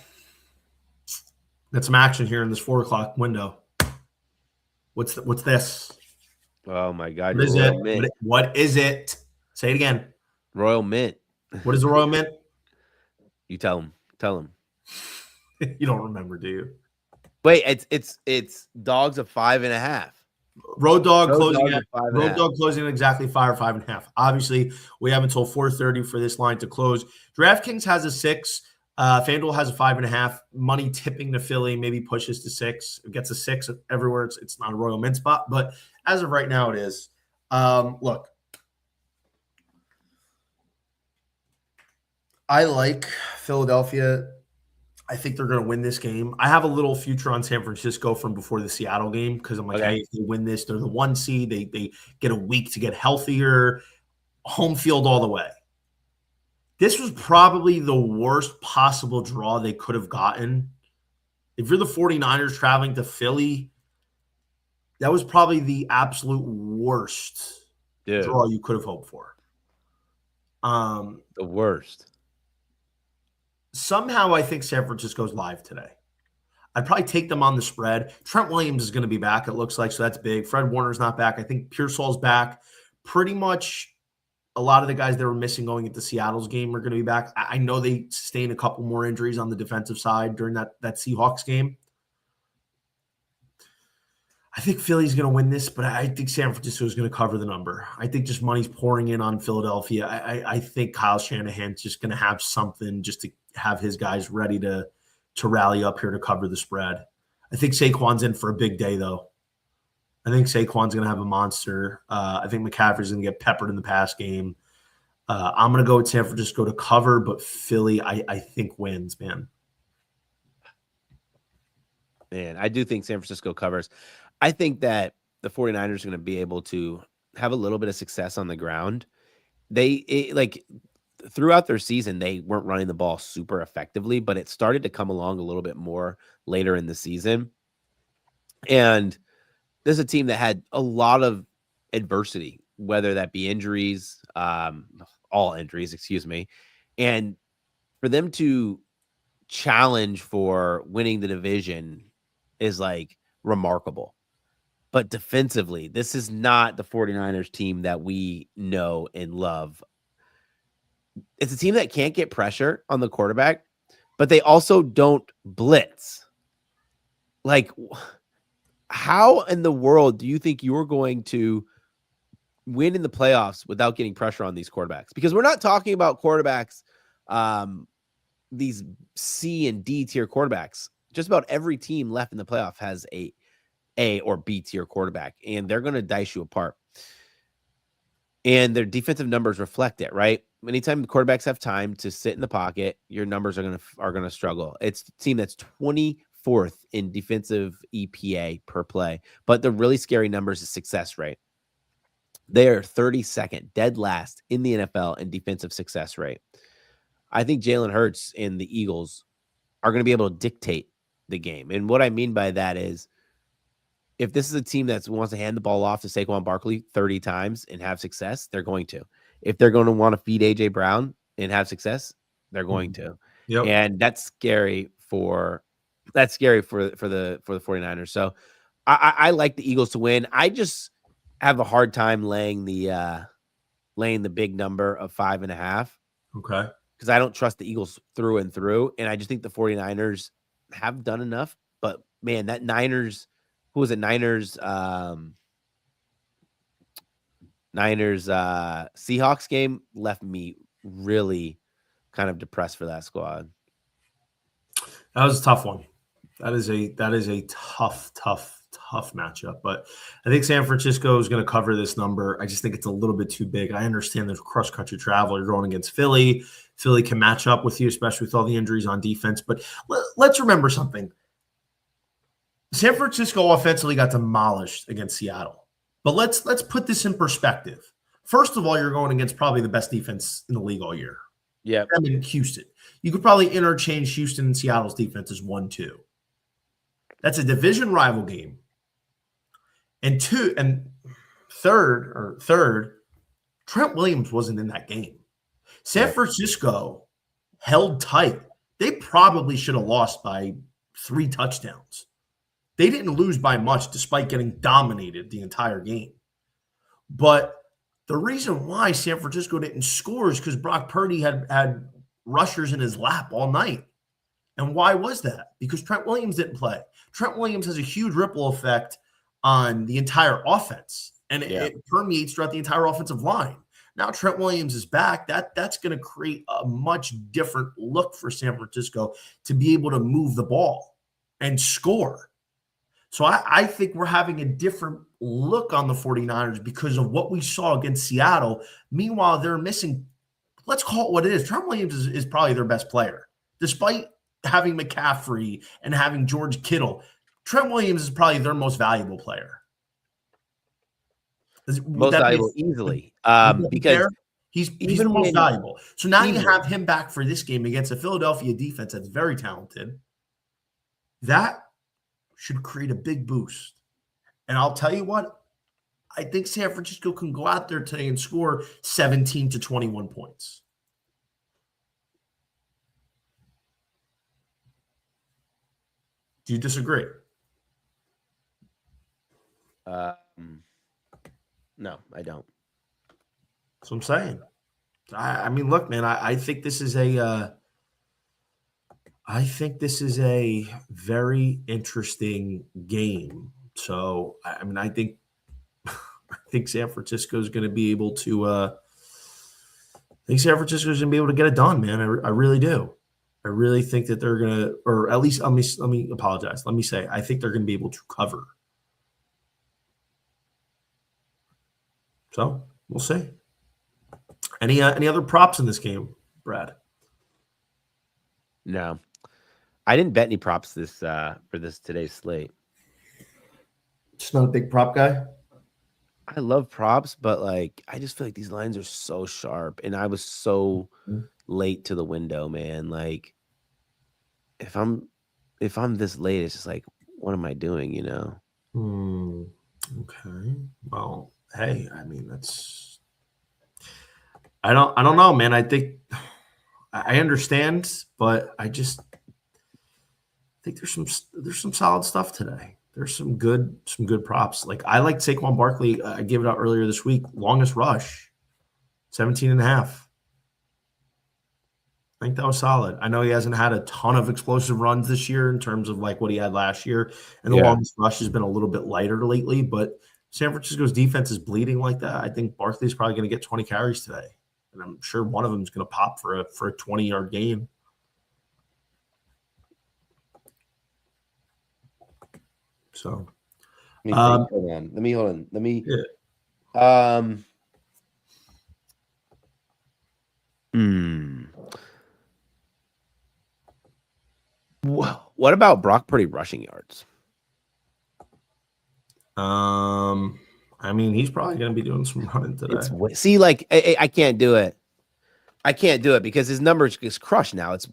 [SPEAKER 1] got some action here in this 4:00 window. What's this?
[SPEAKER 2] Oh my God!
[SPEAKER 1] What is it? What is it? Say it again.
[SPEAKER 2] Royal Mint.
[SPEAKER 1] What is the Royal Mint?
[SPEAKER 2] You tell him. Tell him.
[SPEAKER 1] You don't remember, do you?
[SPEAKER 2] Wait, it's dogs of 5.5.
[SPEAKER 1] Road dog closing at exactly 5 or 5.5. Obviously, we have until 4:30 for this line to close. DraftKings has a 6. FanDuel has a 5.5. Money tipping to Philly maybe pushes to 6. It gets a 6 everywhere. It's not a Royal Mint spot, but as of right now, it is. Look, I like Philadelphia. I think they're going to win this game. I have a little future on San Francisco from before the Seattle game because I'm like,
[SPEAKER 2] Okay.
[SPEAKER 1] hey, if they win this, they're the 1 seed. They get a week to get healthier. Home field all the way. This was probably the worst possible draw they could have gotten. If you're the 49ers traveling to Philly, that was probably the absolute worst draw you could have hoped for.
[SPEAKER 2] The worst.
[SPEAKER 1] Somehow I think San Francisco's live today. I'd probably take them on the spread. Trent Williams is going to be back, it looks like, so that's big. Fred Warner's not back. I think Pearsall's back. Pretty much a lot of the guys that were missing going into Seattle's game are going to be back. I know they sustained a couple more injuries on the defensive side during that Seahawks game. I think Philly's going to win this, but I think San Francisco is going to cover the number. I think just money's pouring in on Philadelphia. I think Kyle Shanahan's just going to have something just to have his guys ready to rally up here to cover the spread. I think Saquon's in for a big day, though. I think Saquon's going to have a monster. I think McCaffrey's going to get peppered in the pass game. I'm going to go with San Francisco to cover, but Philly, I think, wins, man.
[SPEAKER 2] Man, I do think San Francisco covers. I think that the 49ers are going to be able to have a little bit of success on the ground. Throughout their season, they weren't running the ball super effectively, but it started to come along a little bit more later in the season. And there's a team that had a lot of adversity, whether that be injuries, all injuries, excuse me. And for them to challenge for winning the division is like remarkable. But defensively, this is not the 49ers team that we know and love. It's a team that can't get pressure on the quarterback, but they also don't blitz. Like, how in the world do you think you're going to win in the playoffs without getting pressure on these quarterbacks? Because we're not talking about quarterbacks, these C and D tier quarterbacks. Just about every team left in the playoff has a or B tier quarterback, and they're going to dice you apart. And their defensive numbers reflect it, right? Anytime the quarterbacks have time to sit in the pocket, your numbers are going to struggle. It's a team that's 24th in defensive EPA per play, but the really scary numbers is success rate. They are 32nd, dead last in the NFL in defensive success rate. I think Jalen Hurts and the Eagles are going to be able to dictate the game. And what I mean by that is, if this is a team that wants to hand the ball off to Saquon Barkley 30 times and have success, they're going to. If they're going to want to feed A.J. Brown and have success, they're going to.
[SPEAKER 1] Yep.
[SPEAKER 2] And that's scary for the 49ers. So I like the Eagles to win. I just have a hard time laying the big number of 5.5.
[SPEAKER 1] Okay.
[SPEAKER 2] Because I don't trust the Eagles through and through. And I just think the 49ers have done enough. But man, that Niners – who was it? Niners Seahawks game left me really kind of depressed for that squad.
[SPEAKER 1] That was a tough one. That is a tough matchup. But I think San Francisco is going to cover this number. I just think it's a little bit too big. I understand there's cross-country travel. You're going against Philly. Philly can match up with you, especially with all the injuries on defense. But let's remember something. San Francisco offensively got demolished against Seattle. But let's put this in perspective. First of all, you're going against probably the best defense in the league all year.
[SPEAKER 2] Yeah.
[SPEAKER 1] I mean, Houston. You could probably interchange Houston and Seattle's defense as 1-2. That's a division rival game. And third, Trent Williams wasn't in that game. San Francisco held tight. They probably should have lost by 3 touchdowns. They didn't lose by much despite getting dominated the entire game. But the reason why San Francisco didn't score is because Brock Purdy had rushers in his lap all night. And why was that? Because Trent Williams didn't play. Trent Williams has a huge ripple effect on the entire offense, and it permeates throughout the entire offensive line. Now Trent Williams is back. That's going to create a much different look for San Francisco to be able to move the ball and score. So I think we're having a different look on the 49ers because of what we saw against Seattle. Meanwhile, they're missing, let's call it what it is. Trent Williams is probably their best player. Despite having McCaffrey and having George Kittle, Trent Williams is probably their most valuable player.
[SPEAKER 2] Most valuable easily. Because
[SPEAKER 1] he's the most valuable. So now you have him back for this game against a Philadelphia defense that's very talented. That should create a big boost. And I'll tell you what, I think San Francisco can go out there today and score 17 to 21 points. Do you disagree?
[SPEAKER 2] No, I don't.
[SPEAKER 1] That's what I'm saying. I mean, look, man, I think this is a very interesting game. So, I mean, I think San Francisco is going to be able to. San Francisco is going to be able to get it done, man. I really do. I really think that they're going to, or at least let me apologize. Let me say, I think they're going to be able to cover. So we'll see. Any other props in this game, Brad?
[SPEAKER 2] No, I didn't bet any props for today's slate.
[SPEAKER 1] Just not a big prop guy.
[SPEAKER 2] I love props, but like I just feel like these lines are so sharp, and I was so late to the window, man. Like if I'm this late, it's just like, what am I doing? You know?
[SPEAKER 1] Okay. Well, hey, I mean that's. I don't know, man. I think I understand, but I just think there's some solid stuff today. There's some good props. Like I liked Saquon Barkley. I gave it out earlier this week. Longest rush, 17.5. I think that was solid. I know he hasn't had a ton of explosive runs this year in terms of like what he had last year. And the longest rush has been a little bit lighter lately, but San Francisco's defense is bleeding like that. I think Barkley's probably going to get 20 carries today. And I'm sure one of them is going to pop for a 20-yard gain. So,
[SPEAKER 2] hold on. Let me. What about Brock Purdy rushing yards?
[SPEAKER 1] I mean, he's probably going to be doing some running today.
[SPEAKER 2] See, like I can't do it. I can't do it because his number is crushed now. It's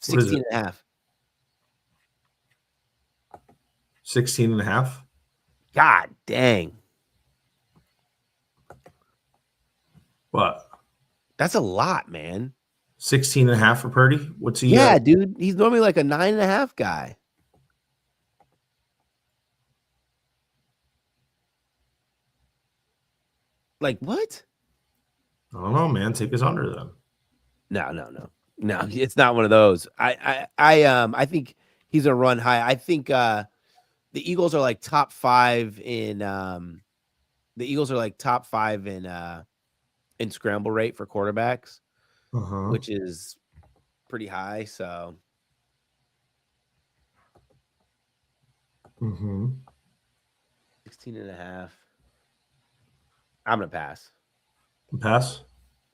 [SPEAKER 2] 16.5.
[SPEAKER 1] 16.5.
[SPEAKER 2] God dang.
[SPEAKER 1] What?
[SPEAKER 2] That's a lot, man.
[SPEAKER 1] 16.5 for Purdy? What's he?
[SPEAKER 2] Yeah, dude. He's normally like a 9.5 guy. Like what?
[SPEAKER 1] I don't know, man. Take his under then.
[SPEAKER 2] No. It's not one of those. I think he's a run high. I think the Eagles are like top 5 in in scramble rate for quarterbacks, which is pretty high. So 16.5. I'm gonna pass.
[SPEAKER 1] Pass?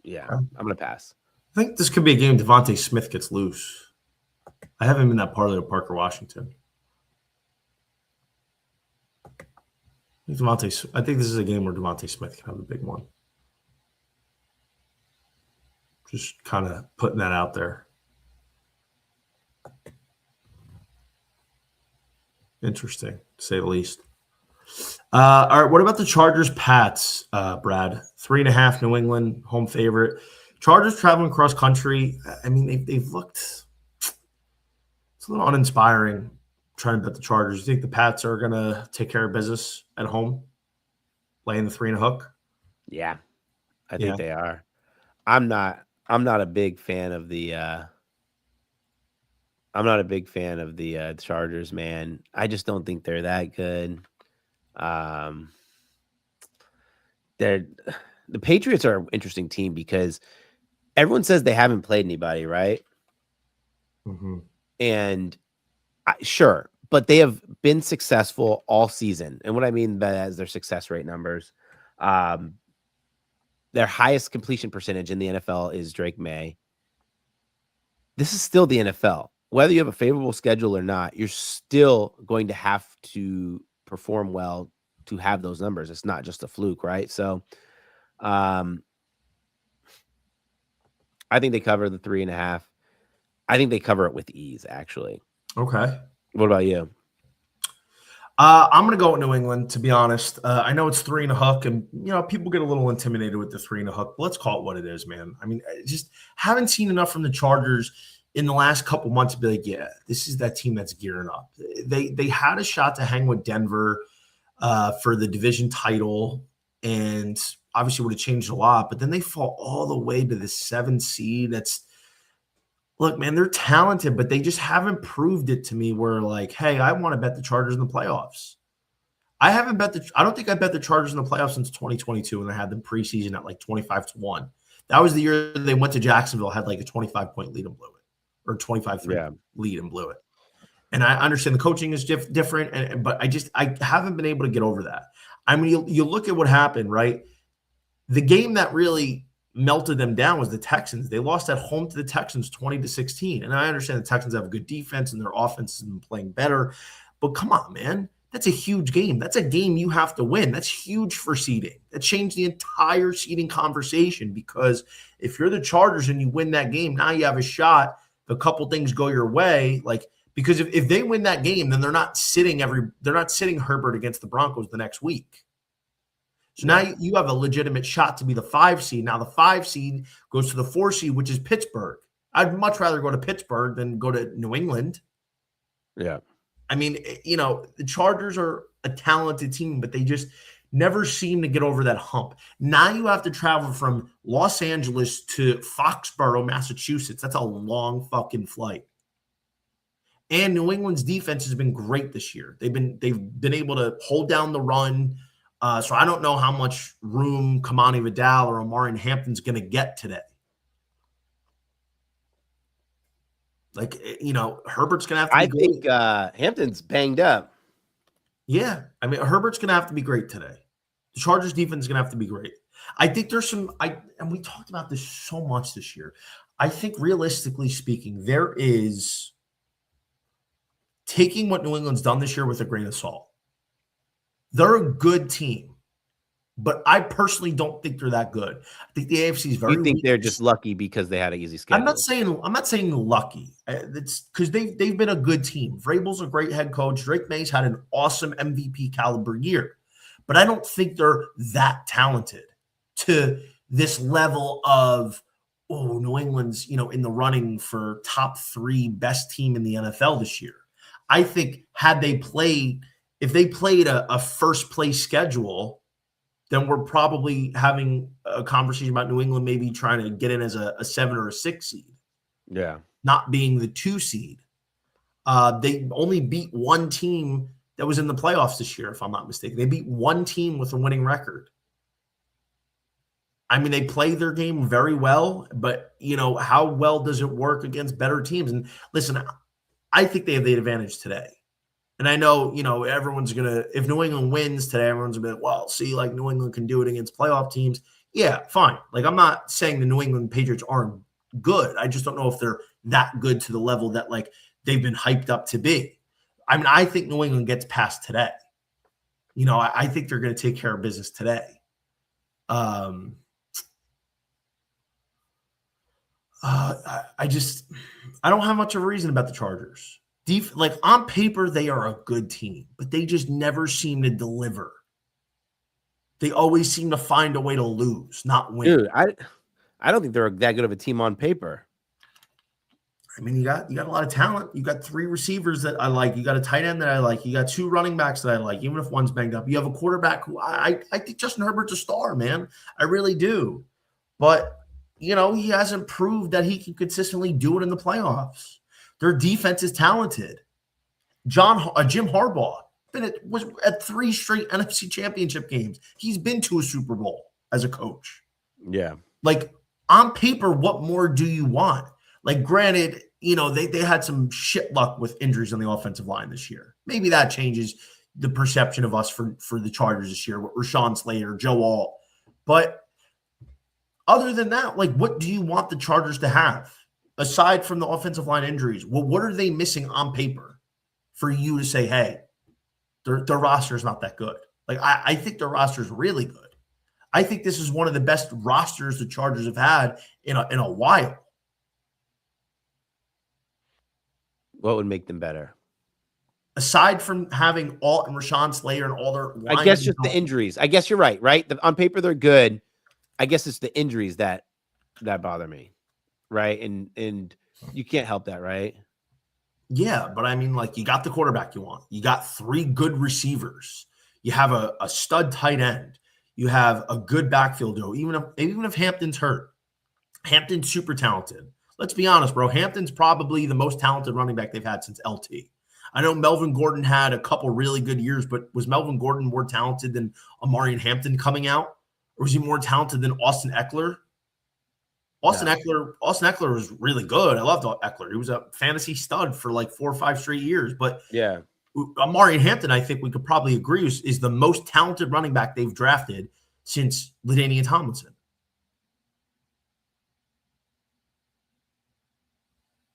[SPEAKER 2] Yeah, I'm gonna pass.
[SPEAKER 1] I think this could be a game Devontae Smith gets loose. I have him in that parlay of Parker Washington. I think this is a game where Devontae Smith can have a big one. Just kind of putting that out there. Interesting, to say the least. All right, what about the Chargers Pats, Brad? 3.5 New England, home favorite. Chargers traveling cross country. I mean, they've looked it's a little uninspiring trying to bet the Chargers. You think the Pats are going to take care of business at home, laying the 3 and a hook?
[SPEAKER 2] Yeah, I think they are. I'm not a big fan of the Chargers, man. I just don't think they're that good. The Patriots are an interesting team because everyone says they haven't played anybody, right? And sure, but they have been successful all season. And what I mean by that is their success rate numbers. Their highest completion percentage in the NFL is Drake May. This is still the NFL. whether you have a favorable schedule or not, you're still going to have to perform well to have those numbers. It's not just a fluke, right? So, I think they cover the 3.5. I think they cover it with ease, actually.
[SPEAKER 1] Okay.
[SPEAKER 2] What about you?
[SPEAKER 1] I'm going to go with New England, to be honest. I know it's 3 and a hook, and people get a little intimidated with the 3 and a hook. But let's call it what it is, man. I mean, I just haven't seen enough from the Chargers in the last couple months to be like, yeah, this is that team that's gearing up. They had a shot to hang with Denver for the division title, and obviously would have changed a lot. But then they fall all the way to the 7 seed. Look, man, they're talented, but they just haven't proved it to me where like, hey, I want to bet the Chargers in the playoffs. I don't think I bet the Chargers in the playoffs since 2022 when I had them preseason at like 25-1. That was the year they went to Jacksonville, had like a 25-point lead and blew it, or 25-3 lead and blew it. And I understand the coaching is different, but I haven't been able to get over that. I mean, you look at what happened, right? The game that really melted them down was the Texans. They lost at home to the Texans 20-16. And I understand the Texans have a good defense and their offense has been playing better. But come on, man. That's a huge game. That's a game you have to win. That's huge for seeding. That changed the entire seeding conversation because if you're the Chargers and you win that game, now you have a shot. A couple things go your way. Because if they win that game, then they're not sitting Herbert against the Broncos the next week. So now you have a legitimate shot to be the 5 seed. Now the 5 seed goes to the 4 seed, which is Pittsburgh. I'd much rather go to Pittsburgh than go to New England.
[SPEAKER 2] Yeah.
[SPEAKER 1] I mean, the Chargers are a talented team, but they just never seem to get over that hump. Now you have to travel from Los Angeles to Foxborough, Massachusetts. That's a long fucking flight. And New England's defense has been great this year. They've been able to hold down the run. So I don't know how much room Kamani Vidal or Omarion Hampton's going to get today. Herbert's going to have to be
[SPEAKER 2] great. I think Hampton's banged up.
[SPEAKER 1] Yeah. I mean, Herbert's going to have to be great today. The Chargers defense is going to have to be great. I think there's and we talked about this so much this year. I think realistically speaking, there is taking what New England's done this year with a grain of salt. They're a good team, but I personally don't think they're that good. I think the AFC is very.
[SPEAKER 2] You think they're just lucky because they had an easy schedule?
[SPEAKER 1] I'm not saying lucky. It's because they've been a good team. Vrabel's a great head coach. Drake May's had an awesome MVP caliber year, but I don't think they're that talented to this level of New England's in the running for top 3 best team in the NFL this year. I think if they played a first place schedule, then we're probably having a conversation about New England maybe trying to get in as a 7 or a 6 seed.
[SPEAKER 2] Yeah.
[SPEAKER 1] Not being the 2 seed. They only beat one team that was in the playoffs this year, if I'm not mistaken. They beat one team with a winning record. I mean, they play their game very well, but, how well does it work against better teams? And listen, I think they have the advantage today. And I know, everyone's going to – if New England wins today, everyone's going to be like, well, see, New England can do it against playoff teams. Yeah, fine. I'm not saying the New England Patriots aren't good. I just don't know if they're that good to the level that, they've been hyped up to be. I mean, I think New England gets past today. I think they're going to take care of business today. I don't have much of a reason about the Chargers. On paper, they are a good team, but they just never seem to deliver. They always seem to find a way to lose, not win.
[SPEAKER 2] Dude, I don't think they're that good of a team on paper.
[SPEAKER 1] I mean, you got a lot of talent. You got 3 receivers that I like. You got a tight end that I like. You got 2 running backs that I like, even if one's banged up. You have a quarterback who I think Justin Herbert's a star, man. I really do. But, he hasn't proved that he can consistently do it in the playoffs. Their defense is talented. Jim Harbaugh was at 3 straight NFC Championship games. He's been to a Super Bowl as a coach.
[SPEAKER 2] Yeah.
[SPEAKER 1] On paper, what more do you want? Granted, they had some shit luck with injuries on the offensive line this year. Maybe that changes the perception of us for the Chargers this year with Rashawn Slater, Joe Alt. But other than that, what do you want the Chargers to have? aside from the offensive line injuries, well, what are they missing on paper for you to say, hey, their roster is not that good? Like, I think their roster is really good. I think this is one of the best rosters the Chargers have had in a while.
[SPEAKER 2] What would make them better?
[SPEAKER 1] Aside from having Alt and Rashawn Slater and all their
[SPEAKER 2] I guess just the injuries. I guess you're right, right? On paper, they're good. I guess it's the injuries that bother me, right? And you can't help that, right?
[SPEAKER 1] Yeah, but I mean, like, you got the quarterback you want. You got 3 good receivers. You have a stud tight end. You have a good backfield duo. Even if Hampton's hurt, Hampton's super talented. Let's be honest, bro. Hampton's probably the most talented running back they've had since LT. I know Melvin Gordon had a couple really good years, but was Melvin Gordon more talented than Amari and Hampton coming out? Or was he more talented than Austin Eckler? Austin Eckler was really good. I loved Eckler. He was a fantasy stud for like 4 or 5 straight years. But
[SPEAKER 2] yeah,
[SPEAKER 1] Amari and Hampton, I think we could probably agree, is the most talented running back they've drafted since LaDainian Tomlinson.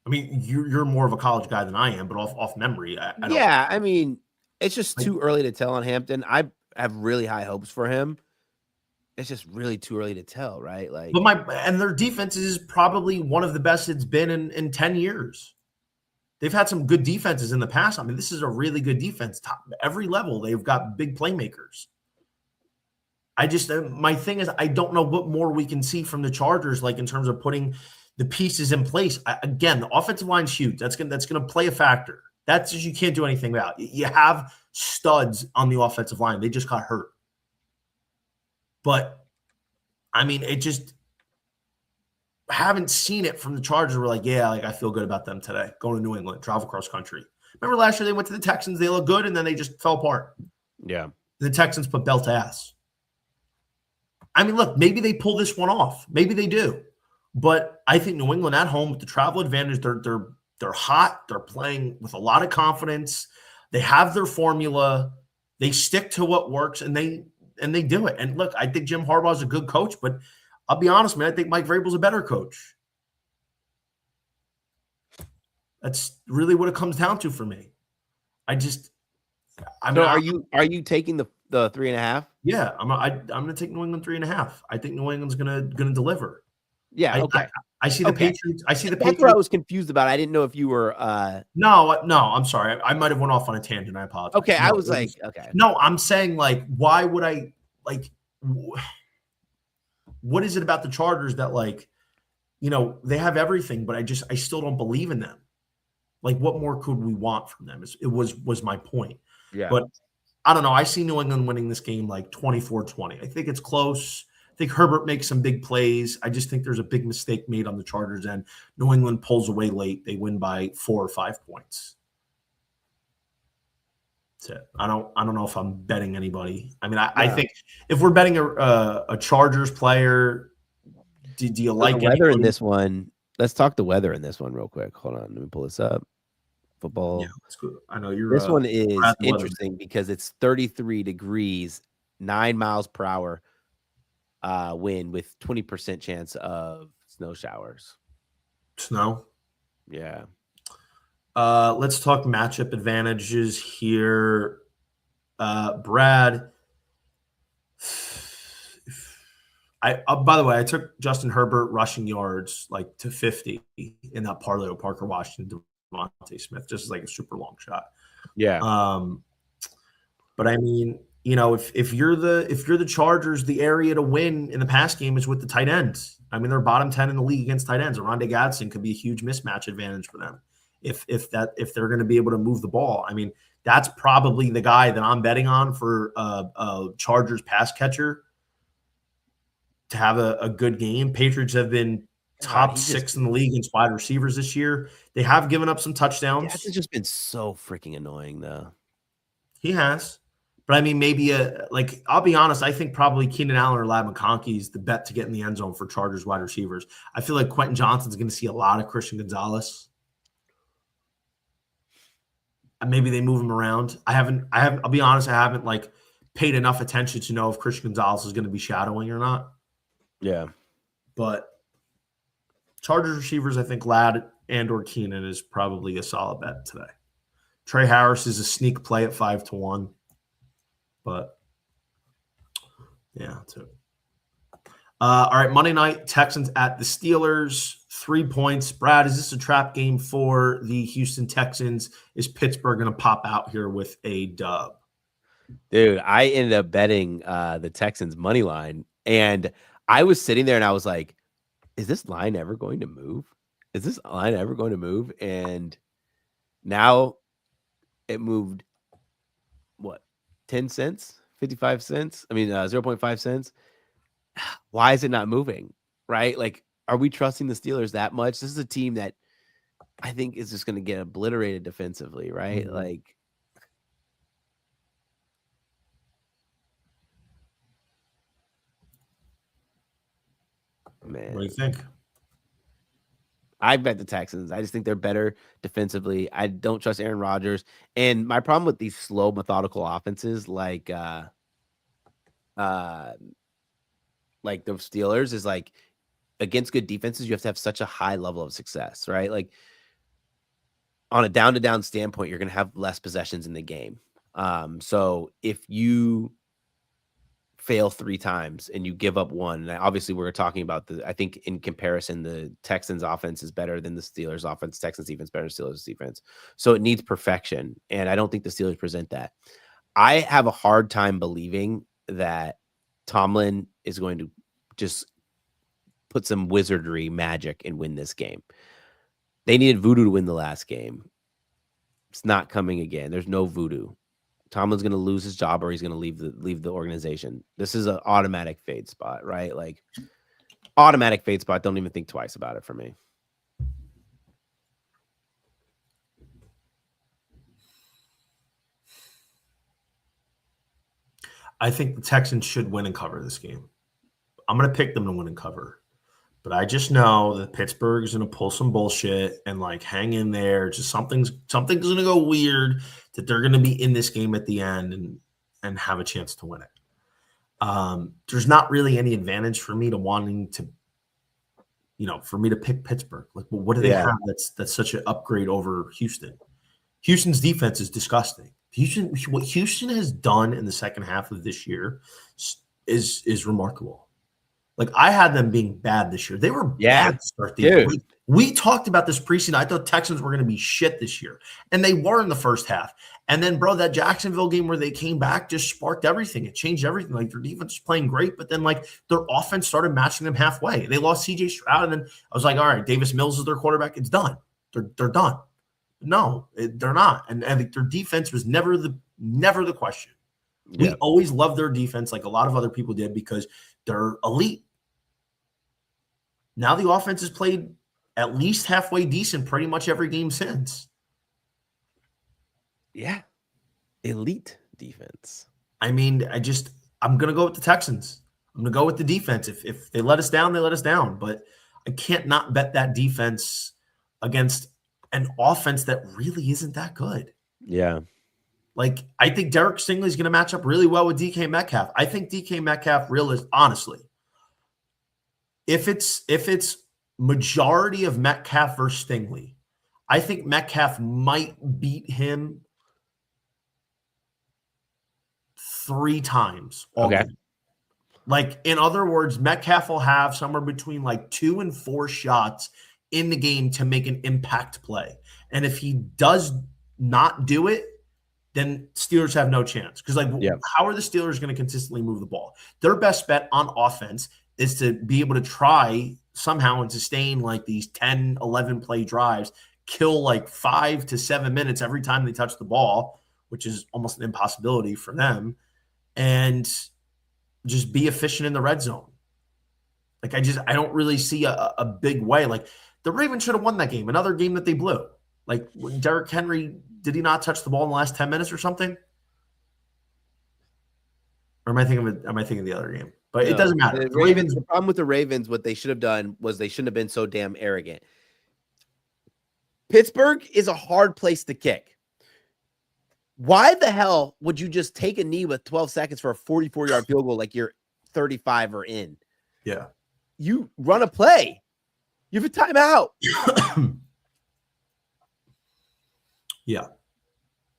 [SPEAKER 1] I mean, you're more of a college guy than I am, but off memory,
[SPEAKER 2] I mean, it's just too early to tell on Hampton. I have really high hopes for him. It's just really too early to tell, right? Like,
[SPEAKER 1] and their defense is probably one of the best it's been in 10 years. They've had some good defenses in the past. I mean, this is a really good defense. Top every level, they've got big playmakers. My thing is, I don't know what more we can see from the Chargers, like in terms of putting the pieces in place. Again, the offensive line's huge. That's gonna play a factor. That's just, you can't do anything about. You have studs on the offensive line. They just got hurt. But I mean, I haven't seen it from the Chargers. We're like, yeah, like I feel good about them today. Going to New England, travel cross country. Remember last year they went to the Texans. They looked good, and then they just fell apart.
[SPEAKER 2] Yeah,
[SPEAKER 1] the Texans put belt to ass. I mean, look, maybe they pull this one off. Maybe they do. But I think New England at home with the travel advantage, they're hot. They're playing with a lot of confidence. They have their formula. They stick to what works, and they do it. And look, I think Jim Harbaugh is a good coach, but I'll be honest, man, I think Mike Vrabel's a better coach. That's really what it comes down to for me.
[SPEAKER 2] Are you taking the 3.5?
[SPEAKER 1] Yeah, I'm going to take New England 3.5. I think New England's going to deliver.
[SPEAKER 2] Yeah, okay.
[SPEAKER 1] I see the Patriots.
[SPEAKER 2] That's what I was confused about. I didn't know if you were.
[SPEAKER 1] No, I'm sorry. I might have went off on a tangent. I apologize.
[SPEAKER 2] Okay, I was like, okay.
[SPEAKER 1] No, I'm saying, like, why would I, like, what is it about the Chargers that, like, they have everything, but I still don't believe in them. Like, what more could we want from them? It was my point.
[SPEAKER 2] Yeah.
[SPEAKER 1] But I don't know. I see New England winning this game like 24-20. I think it's close. I think Herbert makes some big plays. I just think there's a big mistake made on the Chargers end. New England pulls away late. They win by 4 or 5 points. That's it. I don't know if I'm betting anybody. I mean, I think if we're betting a Chargers player, do you like
[SPEAKER 2] the weather in this one? Let's talk the weather in this one real quick. Hold on, let me pull this up. Football.
[SPEAKER 1] Yeah, that's good. I know you're.
[SPEAKER 2] This one is interesting because it's 33 degrees, 9 miles per hour wind with 20% chance of snow showers.
[SPEAKER 1] Snow?
[SPEAKER 2] Yeah.
[SPEAKER 1] Let's talk matchup advantages here. Brad, by the way, I took Justin Herbert rushing yards like to 50 in that parlay with Parker Washington, Devontae Smith, just like a super long shot.
[SPEAKER 2] Yeah.
[SPEAKER 1] But I mean, if you're the Chargers, the area to win in the pass game is with the tight ends. I mean, they're bottom 10 in the league against tight ends. Rondé Gadsden could be a huge mismatch advantage for them if they're going to be able to move the ball. I mean, that's probably the guy that I'm betting on for a Chargers pass catcher to have a good game. Patriots have been top 6 in the league in wide receivers this year. They have given up some touchdowns.
[SPEAKER 2] That's just been so freaking annoying, though.
[SPEAKER 1] He has. But, I mean, maybe I'll be honest, I think probably Keenan Allen or Ladd McConkey is the bet to get in the end zone for Chargers wide receivers. I feel like Quentin Johnson's going to see a lot of Christian Gonzalez. And maybe they move him around. I'll be honest, I haven't paid enough attention to know if Christian Gonzalez is going to be shadowing or not.
[SPEAKER 2] Yeah.
[SPEAKER 1] But Chargers receivers, I think Ladd and or Keenan is probably a solid bet today. Trey Harris is a sneak play at 5-1, but yeah, that's it. All right, Monday night, Texans at the Steelers, 3 points. Brad, is this a trap game for the Houston Texans? Is Pittsburgh going to pop out here with a dub?
[SPEAKER 2] Dude, I ended up betting the Texans money line, and I was sitting there and I was like, is this line ever going to move? Is this line ever going to move? And now it moved, what, 10 cents, 55 cents? I mean, 0.5 cents. Why is it not moving? Right? Like, are we trusting the Steelers that much? This is a team that I think is just going to get obliterated defensively, right?
[SPEAKER 1] Mm-hmm.
[SPEAKER 2] Like, man,
[SPEAKER 1] What do you think?
[SPEAKER 2] I bet the Texans. I just think they're better defensively. I don't trust Aaron Rodgers. And my problem with these slow, methodical offenses like the Steelers is like against good defenses, you have to have such a high level of success, right? Like on a down-to-down standpoint, you're going to have less possessions in the game. So if you fail 3 times and you give up 1, and obviously we're talking about I think in comparison, the Texans offense is better than the Steelers offense. Texans defense better than Steelers defense. So it needs perfection. And I don't think the Steelers present that. I have a hard time believing that Tomlin is going to just put some wizardry magic and win this game. They needed voodoo to win the last game. It's not coming again. There's no voodoo. Tomlin's going to lose his job or he's going to leave the organization. This is an automatic fade spot, right? Like automatic fade spot. Don't even think twice about it for me.
[SPEAKER 1] I think the Texans should win and cover this game. I'm going to pick them to win and cover. But I just know that Pittsburgh is going to pull some bullshit and like hang in there. Just something's going to go weird that they're going to be in this game at the end and have a chance to win it. There's not really any advantage for me to wanting to, for me to pick Pittsburgh. Like, well, what do they have that's such an upgrade over Houston? Houston's defense is disgusting. What Houston has done in the second half of this year is remarkable. Like, I had them being bad this year. They were bad to start the year. We talked about this preseason. I thought Texans were going to be shit this year. And they were in the first half. And then, bro, that Jacksonville game where they came back just sparked everything. It changed everything. Like, their defense was playing great, but then, like, their offense started matching them halfway. They lost C.J. Stroud, and then I was like, all right, Davis Mills is their quarterback. It's done. They're done. No, they're not. And their defense was never the question. We always loved their defense like a lot of other people did because they're elite. Now the offense has played at least halfway decent pretty much every game since.
[SPEAKER 2] Yeah. Elite defense.
[SPEAKER 1] I mean, I'm going to go with the Texans. I'm going to go with the defense. If they let us down, they let us down. But I can't not bet that defense against an offense that really isn't that good.
[SPEAKER 2] Yeah.
[SPEAKER 1] Like, I think Derek Stingley is going to match up really well with DK Metcalf. I think DK Metcalf honestly, if it's majority of Metcalf versus Stingley, I think Metcalf might beat him 3 times.
[SPEAKER 2] Okay.
[SPEAKER 1] Like, in other words, Metcalf will have somewhere between like 2 and 4 shots in the game to make an impact play. And if he does not do it, then Steelers have no chance. Because, how are the Steelers going to consistently move the ball? Their best bet on offense is to be able to try somehow and sustain like these 10, 11 play drives, kill like 5 to 7 minutes every time they touch the ball, which is almost an impossibility for them, and just be efficient in the red zone. Like, I don't really see a big way. Like, the Ravens should have won that game, another game that they blew. Like, when Derrick Henry, did he not touch the ball in the last 10 minutes or something? Or am I thinking of the other game? But it doesn't matter.
[SPEAKER 2] The problem with the Ravens, what they should have done was they shouldn't have been so damn arrogant. Pittsburgh is a hard place to kick. Why the hell would you just take a knee with 12 seconds for a 44-yard field goal like you're 35 or in?
[SPEAKER 1] Yeah.
[SPEAKER 2] You run a play. You have a timeout.
[SPEAKER 1] Yeah.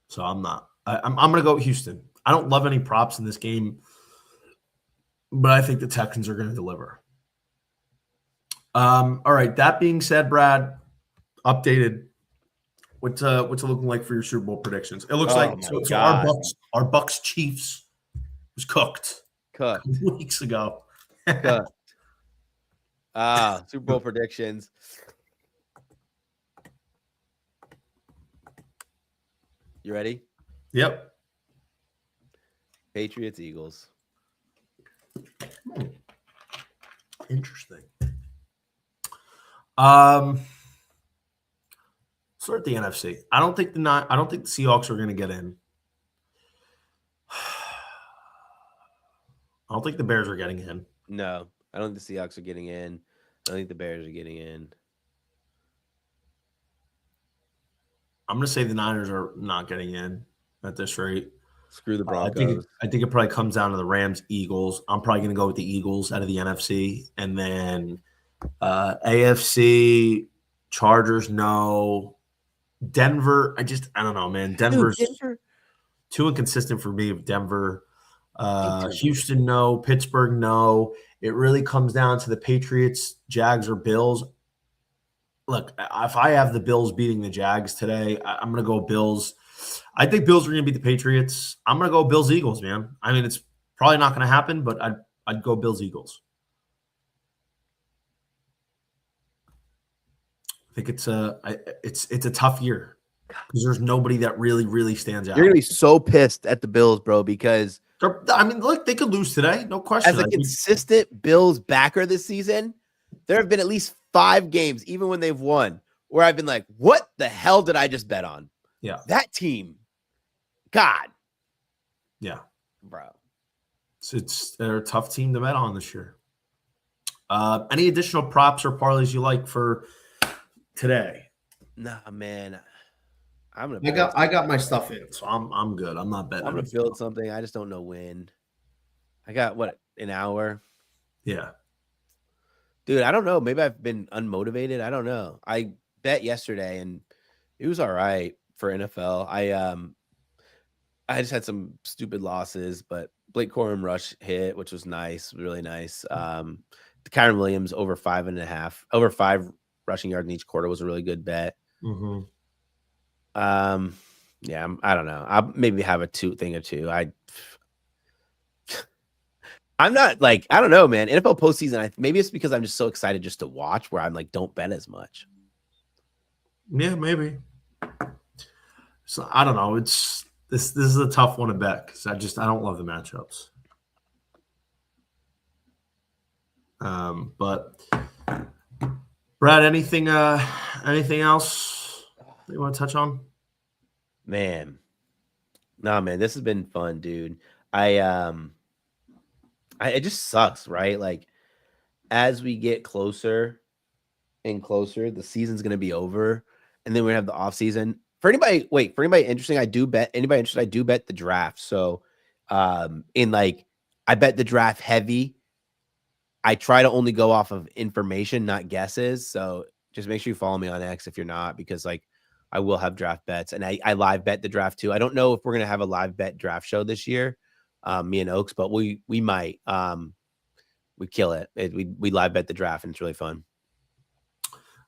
[SPEAKER 1] So I'm not. I'm going to go with Houston. I don't love any props in this game, but I think the Texans are going to deliver. All right. That being said, Brad, updated. What's it looking like for your Super Bowl predictions? It looks like so our Bucks Chiefs was cooked weeks ago.
[SPEAKER 2] Cooked. Super Bowl predictions. You ready?
[SPEAKER 1] Yep.
[SPEAKER 2] Patriots, Eagles.
[SPEAKER 1] Interesting. Start at the NFC. I don't think the Seahawks are going to get in. I don't think the Bears are getting in.
[SPEAKER 2] No, I don't think the Seahawks are getting in. I don't think the Bears are getting in.
[SPEAKER 1] I'm going to say the Niners are not getting in at this rate.
[SPEAKER 2] Screw the Broncos.
[SPEAKER 1] I think it probably comes down to the Rams, Eagles. I'm probably going to go with the Eagles out of the NFC. And then AFC, Chargers, no. Denver, I don't know, man. Denver's too inconsistent for me. Denver. Houston, no. Pittsburgh, no. It really comes down to the Patriots, Jags, or Bills. Look, if I have the Bills beating the Jags today, I'm going to go Bills. I think Bills are going to beat the Patriots. I'm going to go Bills Eagles, man. I mean, it's probably not going to happen, but I'd go Bills Eagles. I think it's a tough year because there's nobody that really stands out.
[SPEAKER 2] You're gonna be so pissed at the Bills, bro, because
[SPEAKER 1] look, they could lose today, no question.
[SPEAKER 2] As a consistent Bills backer this season, there have been at least 5 games, even when they've won, where I've been like, "What the hell did I just bet on?"
[SPEAKER 1] Yeah,
[SPEAKER 2] that team, God,
[SPEAKER 1] yeah,
[SPEAKER 2] bro.
[SPEAKER 1] They're a tough team to bet on this year. Any additional props or parlays you like for today?
[SPEAKER 2] Nah, man. I
[SPEAKER 1] got my stuff in, so I'm good. I'm not betting.
[SPEAKER 2] I'm gonna build something. I just don't know when. I got an hour.
[SPEAKER 1] Yeah,
[SPEAKER 2] dude. I don't know. Maybe I've been unmotivated. I don't know. I bet yesterday and it was all right for NFL. I just had some stupid losses, but Blake Corum rush hit, which was nice, really nice. Kyron Williams over 5 rushing yards in each quarter was a really good bet.
[SPEAKER 1] Mm-hmm.
[SPEAKER 2] Yeah, I don't know. I'll maybe have a thing or two. I'm not like, I don't know, man. NFL postseason, maybe it's because I'm just so excited just to watch where I'm like, don't bet as much.
[SPEAKER 1] Yeah, maybe. So I don't know. This is a tough one to bet because I don't love the matchups. But Brad, anything else you want to touch on?
[SPEAKER 2] Man, nah, man, this has been fun, dude. It just sucks, right? Like as we get closer and closer, the season's gonna be over, and then we have the off season. For anybody interesting, I do bet the draft. So, I bet the draft heavy. I try to only go off of information, not guesses. So just make sure you follow me on X if you're not, because I will have draft bets, and I live bet the draft too. I don't know if we're gonna have a live bet draft show this year, me and Oaks, but we might. We kill it. We live bet the draft, and it's really fun.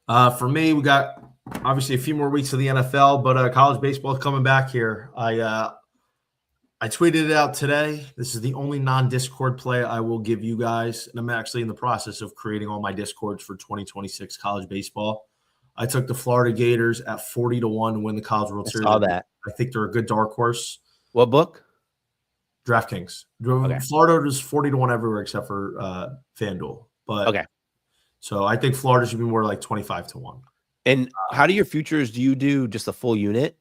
[SPEAKER 1] For me, we got obviously a few more weeks of the NFL, but college baseball is coming back here. I tweeted it out today. This is the only non-Discord play I will give you guys, and I'm actually in the process of creating all my Discords for 2026 college baseball. I took the Florida Gators at 40-1 to win the College World Series.
[SPEAKER 2] I saw that.
[SPEAKER 1] I think they're a good dark horse.
[SPEAKER 2] What book?
[SPEAKER 1] DraftKings.
[SPEAKER 2] Okay.
[SPEAKER 1] Florida is 40-1 everywhere except for FanDuel. But
[SPEAKER 2] okay.
[SPEAKER 1] So I think Florida should be more like 25-1.
[SPEAKER 2] And how do your futures? Do you do just a full unit?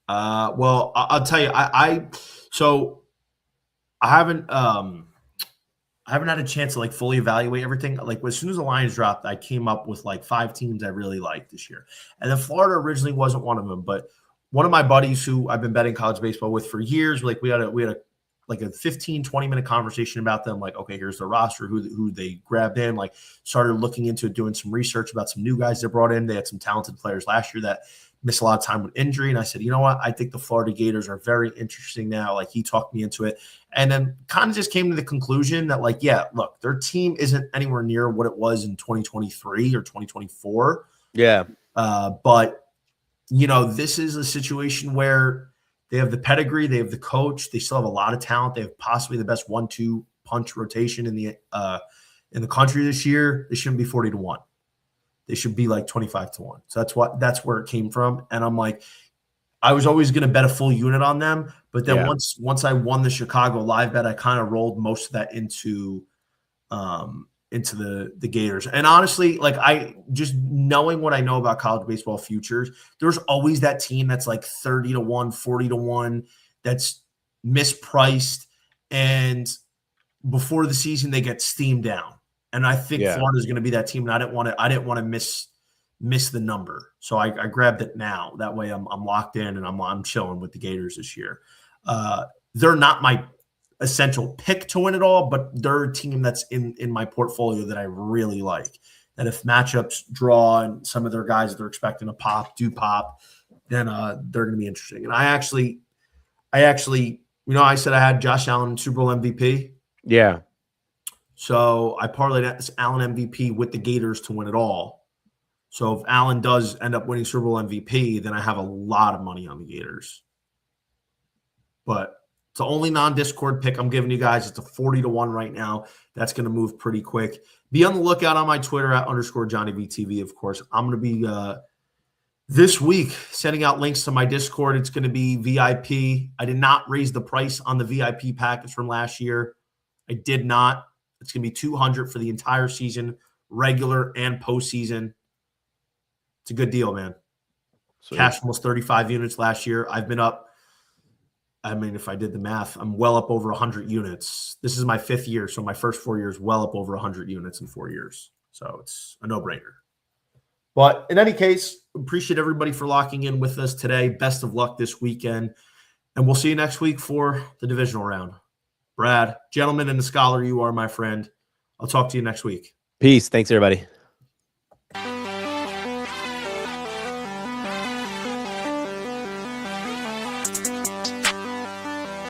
[SPEAKER 1] Well, I'll tell you, I haven't had a chance to fully evaluate everything. Like as soon as the Lions dropped, I came up with 5 teams I really liked this year. And then Florida originally wasn't one of them, but one of my buddies who I've been betting college baseball with for years, we had a like a 15, 20-minute conversation about them. Like, okay, here's the roster, who they grabbed in, like started looking into it, doing some research about some new guys they brought in. They had some talented players last year that missed a lot of time with injury. And I said, you know what? I think the Florida Gators are very interesting now. Like he talked me into it and then kind of just came to the conclusion that like, yeah, look, their team isn't anywhere near what it was in 2023 or 2024.
[SPEAKER 2] Yeah.
[SPEAKER 1] But you know, this is a situation where they have the pedigree, they have the coach, they still have a lot of talent. They have possibly the best 1-2 punch rotation in the country this year. They shouldn't be 40-1. They should be like 25-1. So that's where it came from. And I'm like, I was always going to bet a full unit on them, but then once I won the Chicago live bet, I kind of rolled most of that into the Gators. And honestly, like I just knowing what I know about college baseball futures, there's always that team that's like 30-1, 40-1 that's mispriced. And before the season, they get steamed down. And I think Florida is going to be that team. And I didn't want to miss the number. So I grabbed it now. That way I'm locked in and I'm chilling with the Gators this year. They're not my essential pick to win it all, but they're a team that's in my portfolio that I really like. That if matchups draw and some of their guys that they're expecting to pop, then they're going to be interesting. And I actually, I said I had Josh Allen Super Bowl MVP.
[SPEAKER 2] Yeah.
[SPEAKER 1] So I parlayed that Allen MVP with the Gators to win it all. So if Allen does end up winning Super Bowl MVP, then I have a lot of money on the Gators. But it's the only non-Discord pick I'm giving you guys. It's a 40-1 right now. That's going to move pretty quick. Be on the lookout on my Twitter at _JohnnyVTV, of course. I'm going to be this week sending out links to my Discord. It's going to be VIP. I did not raise the price on the VIP package from last year. I did not. It's going to be $200 for the entire season, regular and postseason. It's a good deal, man. Sweet. Cashed almost 35 units last year. I've been up. I mean, if I did the math, I'm well up over 100 units. This is my 5th year, so my first 4 years, well up over 100 units in 4 years. So it's a no-brainer. But in any case, appreciate everybody for locking in with us today. Best of luck this weekend. And we'll see you next week for the divisional round. Brad, gentleman and the scholar you are, my friend. I'll talk to you next week.
[SPEAKER 2] Peace. Thanks, everybody.